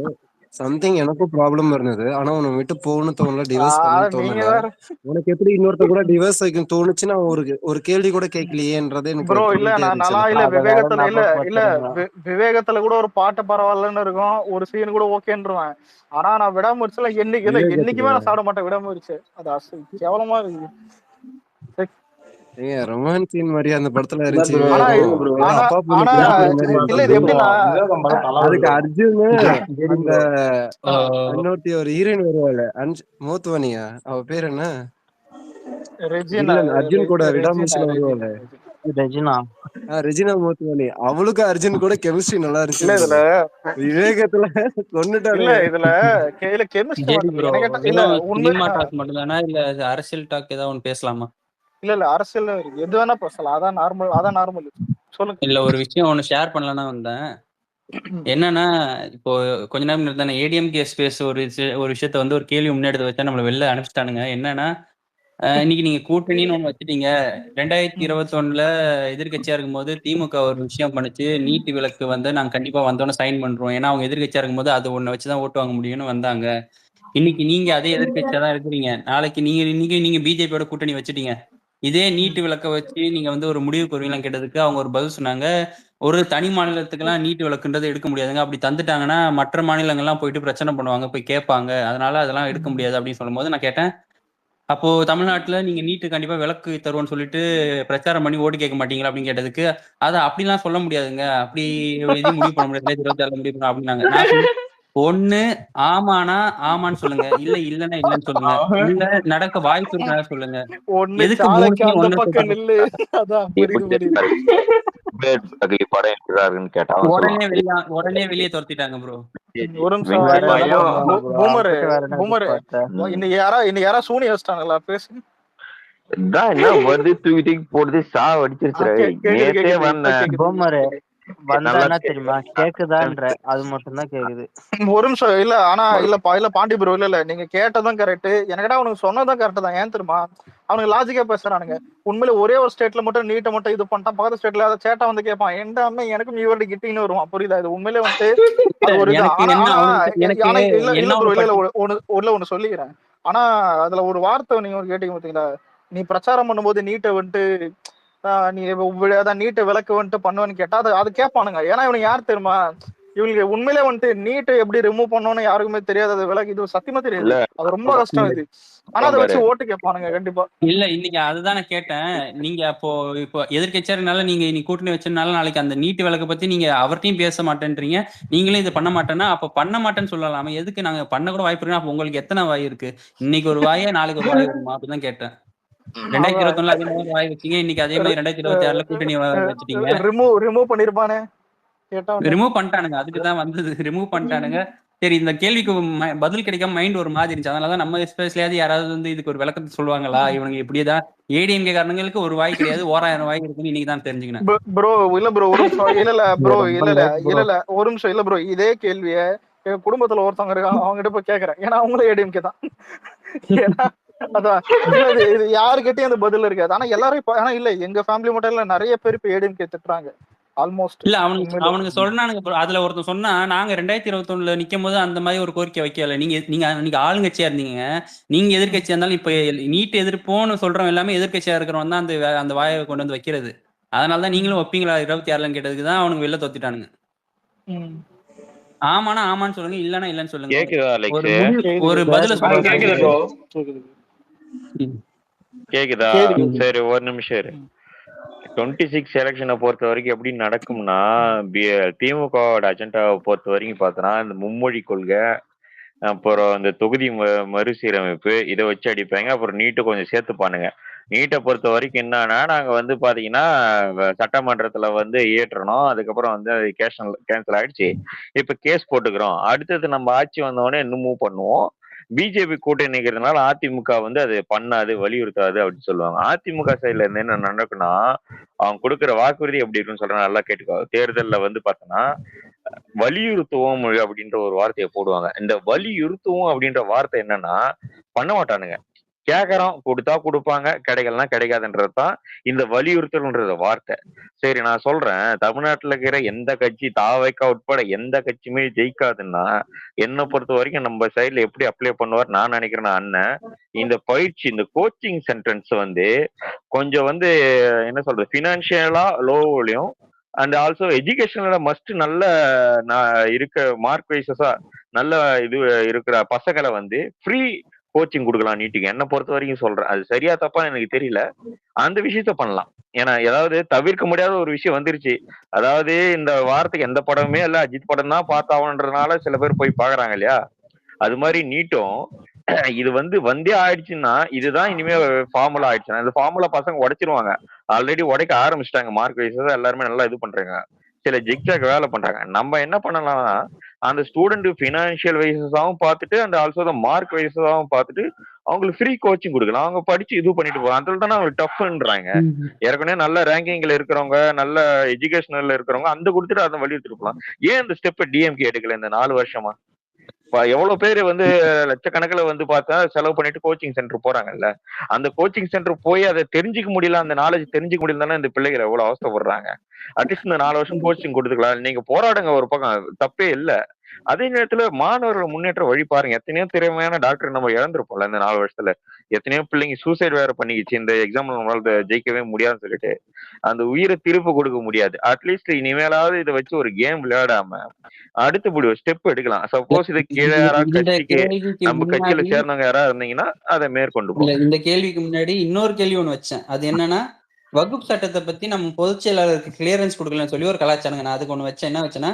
சம்திங் எனக்கும் ப்ராப்ளம் இருந்தது. ஆனா உன்னை விட்டு போகணும்னு தோணல, டிவோர்ஸ் பண்ணணும்னு தோணல. உனக்கு எப்படி இன்னொருத்த கூட டிவோர்ஸ் வைக்கும் தோணுச்சுன்னா ஒரு கேள்வி கூட கேட்கலையேன்றது எனக்கு ப்ரோ. இல்ல நான் நல்லா இல்ல விவேகத்துல கூட ஒரு பாட்டு பரவாயில்லன்னு இருக்கும், ஒரு சீன் கூட ஓகேன்றுவேன். ஆனா நான் விடாமுயற்சில என்னைக்குமே நான் சாப்பிட மாட்டேன் விடாமுயற்சி. அது கேவலமா இருக்கு. ரொமான்ஸ் சீன் மாதிரி அந்த படத்துல இருந்துச்சு. அதுக்கு அர்ஜுன் அந்த இன்னொருத்தி ஒரு ஹீரோயின் வருவாள் மோத்வானியா, அவ பேர் என்ன? அர்ஜுன் கூட விடாமுயற்சியில வருவாள் ரெஜினா மோத்வானி. அவளுக்கு அர்ஜுன் கூட கெமிஸ்ட்ரி நல்லா இருந்துச்சு. விவேகத்துல கொன்னுட்டாங்க. இதுல மட்டும்தானா இல்ல அரசியல் டாக் ஏதாவது ஒண்ணு பேசலாமா? இல்ல அரசியல் எது வேணா பேசலாம். அதான் நார்மல் சொல்லுங்க. இல்ல ஒரு விஷயம் ஒண்ணு ஷேர் பண்ணலாம்னு வந்தேன். என்னன்னா இப்போ கொஞ்ச நேரம் இருந்தானே ஏடிஎம்கே ஸ்பேஸ் ஒரு விஷயத்த வந்து ஒரு கேள்வி முன்னெடுத்து வச்சா நம்மள வெளில அனுப்பிச்சிட்டானுங்க. என்னன்னா இன்னைக்கு நீங்க கூட்டணின்னு ஒண்ணு வச்சுட்டீங்க. 2021 எதிர்கட்சியா இருக்கும்போது திமுக ஒரு விஷயம் பண்ணுச்சு, நீட்டு விலக்கு வந்து நாங்க கண்டிப்பா வந்தோன்னு சைன் பண்றோம். ஏன்னா அவங்க எதிர்கட்சியா இருக்கும்போது அது ஒண்ணு வச்சுதான் ஓட்டு வாங்க முடியும்னு வந்தாங்க. இன்னைக்கு நீங்க அதே எதிர்கட்சியா தான் இருக்கிறீங்க. நாளைக்கு நீங்க பிஜேபியோட கூட்டணி வச்சுட்டீங்க. இதே நீட்டு விளக்க வச்சு நீங்க வந்து ஒரு முடிவுக்கு வருவீங்களான்னு கேட்டதுக்கு அவங்க ஒரு பதில் சொன்னாங்க, ஒரு தனி மாநிலத்துக்கெல்லாம் நீட்டு விளக்குன்றது எடுக்க முடியாதுங்க. அப்படி தந்துட்டாங்கன்னா மற்ற மாநிலங்கள்லாம் போயிட்டு பிரச்சனை பண்ணுவாங்க, போய் கேட்பாங்க. அதனால அதெல்லாம் எடுக்க முடியாது அப்படின்னு சொல்லும்போது நான் கேட்டேன், அப்போ தமிழ்நாட்டுல நீங்க நீட்டு கண்டிப்பா விலக்கு தருவோம்னு சொல்லிட்டு பிரச்சாரம் பண்ணி ஓட்டு கேட்க மாட்டீங்களா அப்படின்னு கேட்டதுக்கு, அதை அப்படிலாம் சொல்ல முடியாதுங்க, அப்படி எதையும் முடிவு பண்ண முடியாது, 2026 முடிவு பண்ண அப்படின்னாங்க. நான் ஒண்ணு ஆமானா ஆமான்னு சொல்லுங்க, இல்ல இல்லன்னா இல்லன்னு சொல்லுங்க, இல்ல நடக்க வாய்ப்பு இருக்கா சொல்லுங்க. எதுக்கு அகலி படம் இருக்கிறாருன்னு கேட்டா அவன் உடனே சொல்லுவான் உடனே வெளியே துரத்திட்டாங்க ப்ரோ. ஒரு நிமிஷம் வெங்கட் வேற இல்ல என்ன பாயும் பண்ணுவாங்க ப்ரோ? பூமரு அவங்ககிட்ட வேற என்ன பூமரு எதிர்பார்த்த? இன்னைக்கு யாரா சூனி வச்சிட்டாங்களா பேசு. இதான் என்ன வருது தூக்கி தூக்கி போடுது அடிச்சிருச்சுரா. கேக்குது நேத்தே கேக்குது இப்ப வந்தேன் கேக்குது. பூமரு வந்தா நல்லா என்ன தெரியுமா கேக்குதான்ற அது மட்டும் தான் கேக்குது. ஒரு நிமிஷம் இல்ல ஆனா இல்ல பாண்டி ப்ரோ இல்ல நீங்க கேட்டதும் கரெக்ட். எனக்கிட்ட அவனுக்கு சொன்னதும் கரெக்ட் தான். ஏன் தெரியுமா அவனுக்கு லாஜிக்கா பேசுறானுங்க. உண்மையில ஒரே ஒரு ஸ்டேட்ல மட்டும் நீட்டை மட்டும் இது பண்ணிட்டான், பக்கத்து ஸ்டேட்ல அதை சேட்டா வந்து கேட்பான் எண்டாமே எனக்கும் இவர்கிட்ட கிட்டின்னு வருவான். புரியுதா? இது உண்மையிலே வந்துட்டு அது ஒரு இது. எனக்கு ஆனா என்ன ஆனா எனக்கு ஆனா இல்ல என்ன இல்ல ப்ரோ ஒரு ஒண்ணு சொல்லிக்கிறேன். ஆனா அதுல ஒரு வார்த்தை நீங்க கேட்டீங்க பாத்தீங்களா, நீ பிரச்சாரம் பண்ணும்போது நீட்டை வந்துட்டு நீ அதான் நீட்டை விளக்கு வந்துட்டு பண்ணுவேன்னு கேட்டா அது கேட்பானுங்க. ஏன்னா இவனுக்கு யார் தெரியுமா, இவங்களுக்கு உண்மையிலே வந்துட்டு நீட்டை எப்படி ரிமூவ் பண்ணணும்னு யாருக்குமே தெரியாது. அது விளக்கு இது சத்தியமா தெரியாது. இல்ல அது ரொம்ப கஷ்டம் இது. ஆனா அதை வச்சு ஓட்டு கேட்பானுங்க கண்டிப்பா. இல்ல இன்னைக்கு அதுதான் நான் கேட்டேன். நீங்க இப்போ எதிர்கட்சியாருனால நீங்க இன்னைக்கு கூட்டணி வச்சதுனால நாளைக்கு அந்த நீட்டு விளக்க பத்தி நீங்க அவர்கிட்டயும் பேச மாட்டேன்றீங்க, நீங்களும் இது பண்ண மாட்டேன்னா அப்ப பண்ண மாட்டேன்னு சொல்லலாமா? எதுக்கு நாங்க பண்ண கூட வாய்ப்பு இருக்கு? அப்ப உங்களுக்கு எத்தனை வாய் இருக்கு? இன்னைக்கு ஒரு வாயா நாளைக்கு ஒரு வாய் வருமா? அப்படிதான் கேட்டேன். 2021 அதே மாதிரி வாய் வச்சீங்க, இன்னைக்கு அதே மாதிரி 2026 கூட்டணி வச்சுட்டீங்க. ரிமூவ் பண்ணிருப்பானே கேட்டா ரிமூவ் பண்ணிட்டானுங்க. அதுக்குதான் வந்தது. ரிமூவ் பண்ணிட்டானுங்க. சரி, இந்த கேள்விக்கு பதில் கிடைக்காம மைண்ட் ஒரு மாதிரி இருந்துச்சு. அதனாலதான் நம்ம ஸ்பேஸ்லயாவது யாராவது வந்து இதுக்கு ஒரு விளக்கத்தை சொல்லுவாங்களா, இவனுங்க இப்படியேதான் ஏடிஎம்கே காரணங்களுக்கு ஒரு வாய் கிடையாது, 1000 வாய் இருக்குன்னு இன்னைக்கு தான் தெரிஞ்சுக்கினேன். ப்ரோ இல்ல ப்ரோ ஒரு நிமிஷம் இல்ல ப்ரோ ரொம்ப இல்ல late bro. இல்ல ஒரு நிமிஷம் இல்ல ப்ரோ. இதே கேள்விய என் குடும்பத்துல ஒருத்தவங்க இருக்காங்க, அவங்க கிட்ட போய் கேக்குறேன். ஏன்னா அவங்களும் ஏடிஎம்கே தான். ஏன்னா அதான் இல்ல இது யாருக்கிட்டயும் அந்த பதில் இருக்காது. ஆனா எல்லாரும் இப்ப ஆனா இல்ல எங்க ஃபேமிலி மட்டும் இல்ல நிறைய பேர் இப்ப ஏடிஎம்கே திட்டுறாங்க ஆல்மோஸ்ட். இல்ல அவனுக்கு சொன்னானுங்க bro. அதுல ஒருத்தன் சொன்னா, நாங்க 2021 நிக்கும் போது அந்த மாதிரி ஒரு கோரிக்கை வைக்கல. நீங்க ஆளுங்கட்சியா இருந்தீங்க, நீங்க எதிர்கட்சியா இருந்தாலும் இப்ப நீட் எதிர்ப்போன்னு சொல்றவன் எல்லாமே எதிர்கட்சியா இருக்கிறவன் தான் அந்த வாயை கொண்டு வந்து வைக்கிறது. அதனாலதான் நீங்களும் வைப்பீங்களா 26 கேட்டதுக்கு தான் அவனுக்கு வெளில தொத்திட்டானுங்க. ஆமானா ஆமான்னு சொல்லுங்க, இல்லன்னா இல்லன்னு சொல்லுங்க. கேக்குதா ஒரு பதில சொல்லுங்க. கேக்குதா? சரி ஒரு நிமிஷம் இரு. 26 எலெக்ஷனை பொறுத்த வரைக்கும் எப்படி நடக்கும்னா, திமுகவோட அஜெண்டாவை பொறுத்த வரைக்கும் பார்த்தோன்னா இந்த மும்மொழி கொள்கை, அப்புறம் இந்த தொகுதி மறுசீரமைப்பு இதை வச்சு அடிப்பாங்க. அப்புறம் நீட்டை கொஞ்சம் சேர்த்துப்பானுங்க. நீட்டை பொறுத்த வரைக்கும் என்னன்னா, நாங்க வந்து பாத்தீங்கன்னா சட்டமன்றத்துல வந்து ஏற்றணும், அதுக்கப்புறம் வந்து அது கேன்சல் ஆயிடுச்சு, இப்ப கேஸ் போட்டுக்கிறோம், அடுத்தது நம்ம ஆட்சி வந்தோடனே இன்னும் மூவ் பண்ணுவோம், பிஜேபி கூட்டணி நிற்கிறதுனால அதிமுக வந்து அது பண்ணாது, வலியுறுத்தாது அப்படின்னு சொல்லுவாங்க. அதிமுக சைட்ல இருந்து என்ன நடக்குன்னா, அவங்க கொடுக்குற வாக்குறுதி எப்படி இருக்குன்னு சொல்றேன், நல்லா கேட்டுக்கோ. தேர்தலில் வந்து பார்த்தோன்னா வலியுறுத்துவோம் அப்படின்ற ஒரு வார்த்தையை போடுவாங்க. இந்த வலியுறுத்துவோம் அப்படின்ற வார்த்தை என்னன்னா, பண்ண மாட்டானுங்க. கேட்கறோம், கொடுத்தா கொடுப்பாங்க, கிடைக்கலன்னா கிடைக்காதுன்றதுதான் இந்த வலியுறுத்தல்ன்ற வார்த்தை. சரி நான் சொல்றேன், தமிழ்நாட்டுல இருக்கிற எந்த கட்சி தாவைக்கா உட்பட எந்த கட்சியுமே ஜெயிக்காதுன்னா, என்னை பொறுத்த வரைக்கும் நம்ம சைட்ல எப்படி அப்ளை பண்ணுவார் நான் நினைக்கிறேன் அண்ணன், இந்த பயிற்சி இந்த கோச்சிங் சென்டென்ஸ் வந்து கொஞ்சம் வந்து என்ன சொல்றது, பினான்சியலா லோவிலையும் அண்ட் ஆல்சோ எஜுகேஷனோட மஸ்ட் நல்ல இருக்க மார்க் வைஸஸா நல்ல இது இருக்கிற பசங்களை வந்து ஃப்ரீ கோச்சிங் கொடுக்கலாம் நீட்டுக்கு. என்ன பொறுத்த வரைக்கும் சொல்றேன், அது சரியா தப்பா எனக்கு தெரியல, அந்த விஷயத்த பண்ணலாம். ஏன்னா ஏதாவது தவிர்க்க முடியாத ஒரு விஷயம் வந்துருச்சு. அதாவது இந்த வாரத்துக்கு எந்த படமுமே இல்ல, அஜித் படம் தான் பார்த்தாவன்றதுனால சில பேர் போய் பாக்குறாங்க இல்லையா, அது மாதிரி நீட்டும் இது வந்து வந்தே ஆயிடுச்சுன்னா, இதுதான் இனிமே ஃபார்முலா ஆயிடுச்சுன்னா, இந்த ஃபார்முலா பசங்க உடைச்சிருவாங்க. ஆல்ரெடி உடைக்க ஆரம்பிச்சிட்டாங்க. மார்க் வைஸஸ் எல்லாருமே நல்லா இது பண்றாங்க, சில ஜிக்ஜாக் வேலை பண்றாங்க. நம்ம என்ன பண்ணலாம்னா, அந்த ஸ்டூடெண்ட் பினான்சியல் வைஸஸாவும் பார்த்துட்டு அண்ட் ஆல்சோ த மார்க் வைஸஸாவும் பார்த்துட்டு அவங்களுக்கு ஃப்ரீ கோச்சிங் கொடுக்கலாம். அவங்க படிச்சு இது பண்ணிட்டு போவாங்க. அதில் தானே அவங்க டஃப்ன்றாங்க. ஏற்கனவே நல்ல ரேங்கிங்ல இருக்கிறவங்க, நல்ல எஜுகேஷனல்ல இருக்கிறவங்க அந்த கொடுத்துட்டு அதை வலியுறுத்திட்டு போகலாம். ஏன் இந்த ஸ்டெப் டிஎம்கே எடுக்கல இந்த 4 வருஷமா? எவ்வளவு பேர் வந்து லட்சக்கணக்கில் வந்து பார்த்தா செலவு பண்ணிட்டு கோச்சிங் சென்டர் போறாங்கல்ல, அந்த கோச்சிங் சென்டர் போய் அதை தெரிஞ்சுக்க முடியல, அந்த நாலேஜ் தெரிஞ்சுக்க முடியல தானே இந்த பிள்ளைகள் எவ்வளவு அவஸ்தைப்படுறாங்க. அட்லீஸ்ட் இந்த 4 வருஷம் கோச்சிங் கொடுத்துக்கலாம். நீங்க போராடுங்க, ஒரு பக்கம் தப்பே இல்லை. அதே நேரத்துல மாணவர்கள் முன்னேற்ற வழி பாருங்க. எத்தனையோ திறமையான டாக்டர் நம்ம இழந்திருப்போம்ல இந்த 4 வருஷத்துல. எத்தனையோ பிள்ளைங்க சூசைட் வேற பண்ணிக்கிச்சு, இந்த எக்ஸாம்ல நம்மளால ஜெயிக்கவே முடியாதுன்னு சொல்லிட்டு. அந்த உயிரை திருப்ப கொடுக்க முடியாது. அட்லீஸ்ட் இனிமேலாவது இதை வச்சு ஒரு கேம் விளையாடாம அடுத்தபடி ஒரு ஸ்டெப் எடுக்கலாம். சப்போஸ் இது கீழே யாராவது கட்சிக்கு நம்ம கட்சியில சேர்ந்தவங்க யாராவது இருந்தீங்கன்னா அதை மேற்கொண்டு போங்க. இந்த கேள்விக்கு முன்னாடி இன்னொரு கேள்வி ஒண்ணு வச்சேன். அது என்னன்னா, வகுப்பு சட்டத்தை பத்தி நம்ம பொதுச் செயலாளருக்கு கிளியரன்ஸ் கொடுக்கலன்னு சொல்லி ஒரு கலாச்சாரங்க. நான் அதுக்கு ஒண்ணு வச்சேன். என்ன வச்சேன்னா,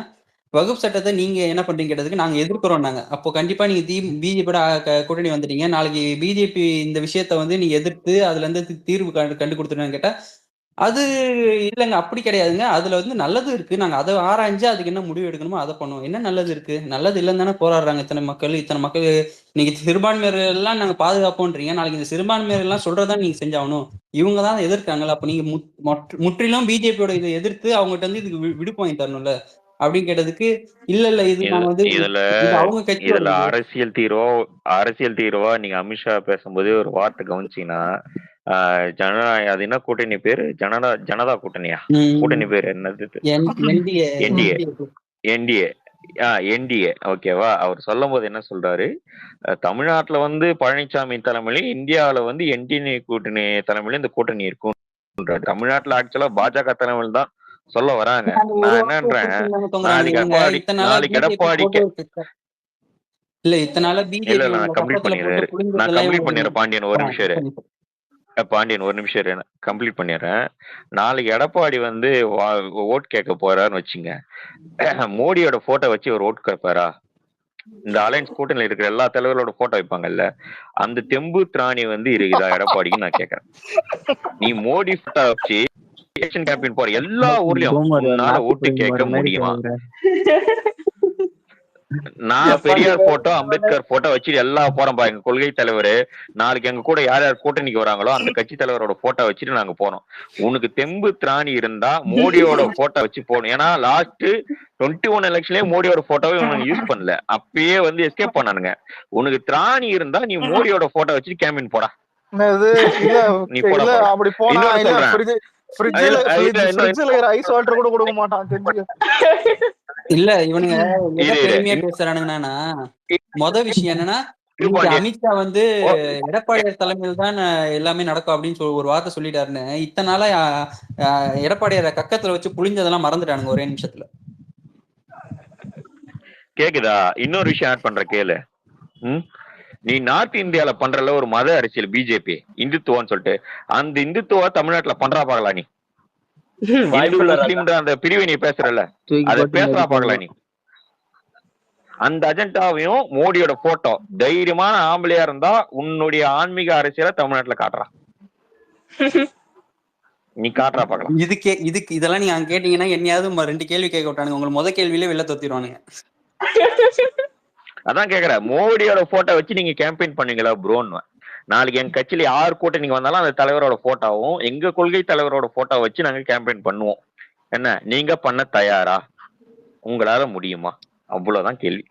வகுப்பு சட்டத்தை நீங்க என்ன பண்றீங்க கேட்டதுக்கு நாங்க எதிர்க்கிறோம் நாங்க. அப்போ கண்டிப்பா நீங்க பிஜேபியோட கூட்டணி வந்துட்டீங்க, நாளைக்கு பிஜேபி இந்த விஷயத்த வந்து நீங்க எதிர்த்து அதுல இருந்து தீர்வு கண்டு கொடுத்துருன்னு கேட்டா அது இல்லைங்க, அப்படி கிடையாதுங்க. அதுல வந்து நல்லது இருக்கு. நாங்க அதை ஆராய்ஞ்சு அதுக்கு என்ன முடிவு எடுக்கணுமோ அதை பண்ணுவோம். என்ன நல்லது இருக்கு? நல்லது இல்லைன்னு தானே போராடுறாங்க இத்தனை மக்கள். இன்னைக்கு சிறுபான்மையர்கள் எல்லாம் நாங்க பாதுகாப்போன்றீங்க, நாளைக்கு இந்த சிறுபான்மையர்கள் எல்லாம் சொல்றதா நீங்க செஞ்சாகணும். இவங்க தான் எதிர்க்காங்கல்ல, அப்ப நீங்க முற்றிலும் பிஜேபியோட இதை எதிர்த்து அவங்ககிட்ட வந்து இதுக்கு விடுப்பு வாங்கி தரணும்ல அப்படின்னு கேட்டதுக்கு, இல்ல இது நாங்க வந்து இதுல அவங்க கட்சியோட அரசியல் தீர்வா நீங்க அமித்ஷா பேசும்போது ஒரு வார்த்தை கவனிச்சீங்கன்னா, அது என்ன கூட்டணி பேரு? ஜனதா கூட்டணியா? கூட்டணி பேரு என்னது? என்டிஏ. ஓகேவா? அவர் சொல்லும் போது என்ன சொல்றாரு, தமிழ்நாட்டுல வந்து பழனிசாமி தலைமையில, இந்தியாவில வந்து என்டிஏ கூட்டணி தலைமையில இந்த கூட்டணி இருக்கும். தமிழ்நாட்டுல ஆக்சுவலா பாஜக தலைமையில் தான் சொல்ல வராங்க. நான் என்னன்றேன், நாளைக்கு எடப்பாடிக்கு இல்ல இத்தனால பிஜேபி நான் கம்ப்ளீட் பண்ணிடுறேன் பாண்டியன், ஒரு நிமிஷம் இரு. பாண்டியன் ஒரு நிமிஷம் இரு, கம்ப்ளீட் பண்ணிடுறேன். நாளைக்கு எடப்பாடி வந்து ஓட் கேட்க போறாருன்னு வச்சுங்க, மோடியோட போட்டோ வச்சு ஒரு ஓட் கேட்பாரா? இந்த அலையன்ஸ் கூட்டணியில் இருக்கிற எல்லா தலைவர்களோட போட்டோ வைப்பாங்கல்ல, அந்த தெம்பு திராணி வந்து இருக்குதா எடப்பாடிக்கு நான் கேட்கறேன். நீ மோடி போட்டோ வச்சு எலெக்ஷன் கேம்பெயின் போற எல்லா ஊர்லயும் உன்னால ஓட்டு கேட்க முடியுமா? நான் பெரியார் போட்டோ, அம்பேத்கர் போட்டோ வச்சுட்டு எல்லா போறோம். எங்க கொள்கை தலைவர் நாளைக்கு எங்க கூட யார் யார் கூட்டணிக்கு வராங்களோ அந்த கட்சி தலைவரோட போட்டோ வச்சுட்டு நாங்க போனோம். உனக்கு தெம்பு திராணி இருந்தா மோடியோட போட்டோ வச்சு போகணும். ஏன்னா லாஸ்ட் 21 எலெக்ஷன்லயே மோடியோட போட்டோவை உனக்கு யூஸ் பண்ணல, அப்பயே வந்து எஸ்கேப் பண்ணானுங்க. உனக்கு திராணி இருந்தா நீ மோடியோட போட்டோ வச்சுட்டு கேம்பின் போடா. நீ போட அப்படி போனா ஐஸ் வாட்டர் கூட கொடுக்க மாட்டான். இல்ல இவனுங்க பெருமையா பேசுறானுங்கன்னா, மொத விஷயம் என்னன்னா, அமித்ஷா வந்து எடப்பாடியார் தலைமையில் தான் எல்லாமே நடக்கும் அப்படின்னு சொல்லி ஒரு வார்த்தை சொல்லிட்டாருன்னு, இத்தனை நாளா எடப்பாடியார கக்கத்துல வச்சு புளிஞ்சதெல்லாம் மறந்துட்டானுங்க ஒரே நிமிஷத்துல. கேக்குதா? இன்னொரு விஷயம் ஆட் பண்ற கேளு. நீ நார்த் இந்தியால பண்றல ஒரு மத அரசியல் பிஜேபி இந்துத்துவான்னு சொல்லிட்டு, அந்த இந்துத்துவா தமிழ்நாட்டுல பண்றா பாக்கலா நீ? அந்த பிரிவை நீ பேசுறல, அத பேசுறா பாக்கலா நீ? அந்த அஜெண்டாவையும் மோடியோட போட்டோ தைரியமான ஆம்பளையா இருந்தா உன்னுடைய ஆன்மீக அரசியல தமிழ்நாட்டுல காட்டுறா. நீ காட்டுறா பாக்கலாம். இதுக்கு இதெல்லாம் நீங்க அங்க கேட்டீங்கன்னா என்னையாவது 2 கேள்வி கேட்க விட்டானுங்க. உங்களுக்கு முத கேள்வியிலே வெளில தொத்திடுவானுங்க. அதான் கேக்குற, மோடியோட போட்டோ வச்சு நீங்க கேம்பெயின் பண்ணீங்களா ப்ரோன்னு? நாளைக்கு எங்க கட்சியில யார் கூட்டணிக்கு வந்தாலும் அந்த தலைவரோட போட்டோவும் எங்க கொள்கை தலைவரோட போட்டோ வச்சு நாங்க கேம்பெயின் பண்ணுவோம். என்ன நீங்க பண்ண தயாரா? உங்களால முடியுமா? அவ்வளவுதான் கேள்வி.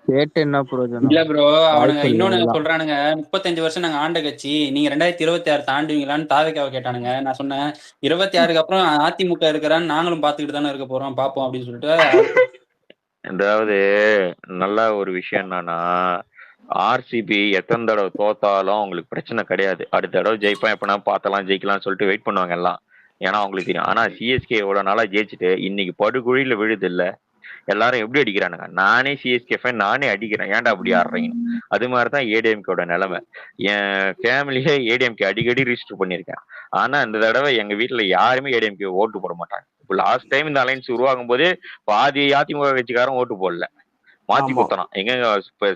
கேட்டு என்ன பிரயோஜனம்? இல்ல ப்ரோ, அவனுங்க இன்னொன்னு சொல்றானுங்க, 35 வருஷம் நாங்க ஆண்ட கட்சி, நீங்க 2026 தாண்டுவீங்களான்னு தாவேக்காவை கேட்டானுங்க. நான் சொன்னேன் 26க்கு அப்புறம் அதிமுக இருக்கிறான்னு நாங்களும் பாத்துக்கிட்டு தானே இருக்க போறோம், பாப்போம் அப்படின்னு சொல்லிட்டு. அதாவது நல்ல ஒரு விஷயம் என்னன்னா, ஆர்சிபி எத்தனை தடவை தோத்தாலும் அவங்களுக்கு பிரச்சனை கிடையாது. அடுத்த தடவை ஜெயிப்பான், எப்பனா பார்த்தலாம் ஜெயிக்கலாம்னு சொல்லிட்டு வெயிட் பண்ணுவாங்க எல்லாம். ஏன்னா அவங்களுக்கு தெரியும். ஆனா சிஎஸ்கே எவ்வளவு நாளா ஜெயிச்சுட்டு இன்னைக்கு படுகுழியில விழுது இல்ல, எல்லாரும் எப்படி அடிக்கிறானுங்க? நானே சிஎஸ்கே ஃபேன், நானே அடிக்கிறேன், ஏன்டா அப்படி ஆடுறீங்க? அது மாதிரிதான் ஏடிஎம்கேட நிலைமை. என் ஃபேமிலியே ஏடிஎம்கே அடிக்கடி ரிஜிஸ்டர் பண்ணியிருக்கேன். ஆனா இந்த தடவை எங்க வீட்டுல யாருமே ஏடிஎம்கே ஓட்டு போட மாட்டாங்க. இப்போ லாஸ்ட் டைம் இந்த அலைன்ஸ் உருவாகும் போதே பாதி அதிமுக கட்சிக்காரன் ஓட்டு போடல, மாத்தி குத்தலாம். எங்க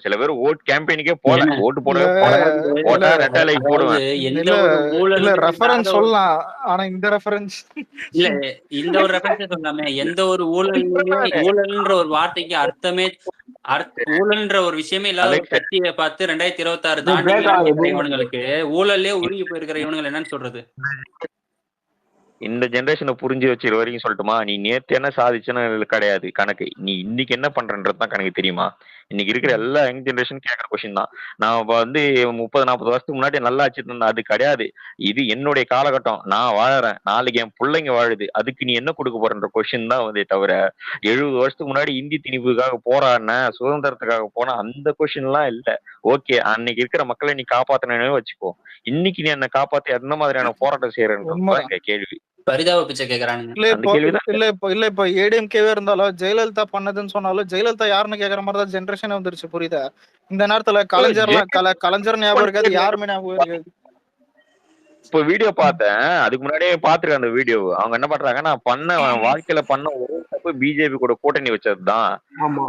சில பேர் ஓட் கேம்பெயினுக்கே போல, ஓட்டு போடவே போட்டா ரெட்டலை போடுவேன். இல்ல ரெஃபரன்ஸ் சொல்லலாம், ஆனா இந்த ரெஃபரன்ஸ் இல்ல, இந்த ஒரு ரெஃபரன்ஸ் சொல்லாமே. எந்த ஒரு ஊழல்ன்ற ஒரு வார்த்தைக்கு அர்த்தமே ஊழல்ன்ற ஒரு விஷயமே இல்லாத ஒரு கட்சியை பார்த்து 2026 தாண்டி இவனுங்களுக்கு ஊழல்லே உருகி போயிருக்கிற இவனுங்க என்னன்னு சொல்றது? இந்த ஜெனரேஷனை புரிஞ்சு வச்சு வரைக்கும் சொல்லட்டுமா, நீ நேத்து என்ன சாதிச்சுன்னு கிடையாது கணக்கு, நீ இன்னைக்கு என்ன பண்றன்றதுதான் கணக்கு. தெரியுமா? இன்னைக்கு இருக்கிற எல்லா யங் ஜெனரேஷன் கேட்கற கொஸ்டின் தான். நான் வந்து 30-40 வருஷத்துக்கு முன்னாடி நல்லா ஆச்சு இருந்தேன், அது கிடையாது. இது என்னுடைய காலகட்டம், நான் வாழறேன், நாளைக்கு என் பிள்ளைங்க வாழுது, அதுக்கு நீ என்ன கொடுக்க போறன்ற கொஸ்டின் தான் வந்து தவிர 70 வருஷத்துக்கு முன்னாடி இந்தி திணிப்புக்காக போராடின, சுதந்திரத்துக்காக போன அந்த கொஸ்டின் எல்லாம் இல்ல. ஓகே, அன்னைக்கு இருக்கிற மக்களை நீ காப்பாத்தினே வச்சுக்கோ, இன்னைக்கு நீ என்ன காப்பாத்தி எந்த மாதிரியான போராட்டம் செய்யறன்றதுதான் எங்க கேள்வி. பரிதாப பிச்சை கேக்குறானுங்க. இல்ல இப்ப ஏடிஎம்கேவே இருந்தாலும் ஜெயலலிதா பண்ணதுன்னு சொன்னாலும் ஜெயலலிதா யாருன்னு கேக்குற மாதிரிதான் ஜெனரேஷன் வந்துருச்சு, புரியுதா? இந்த நேரத்துல கலைஞர் ஞாபகம் இருக்காது, யாருமே ஞாபகம் இருக்காது. இப்ப வீடியோ பார்த்தேன், அதுக்கு முன்னாடியே பாத்துருக்கேன் அந்த வீடியோ. அவங்க என்ன பண்றாங்க, நான் பண்ண வாழ்க்கையில பண்ண ஒரு தப்பு பிஜேபி கூட கூட்டணி வச்சதுதான்,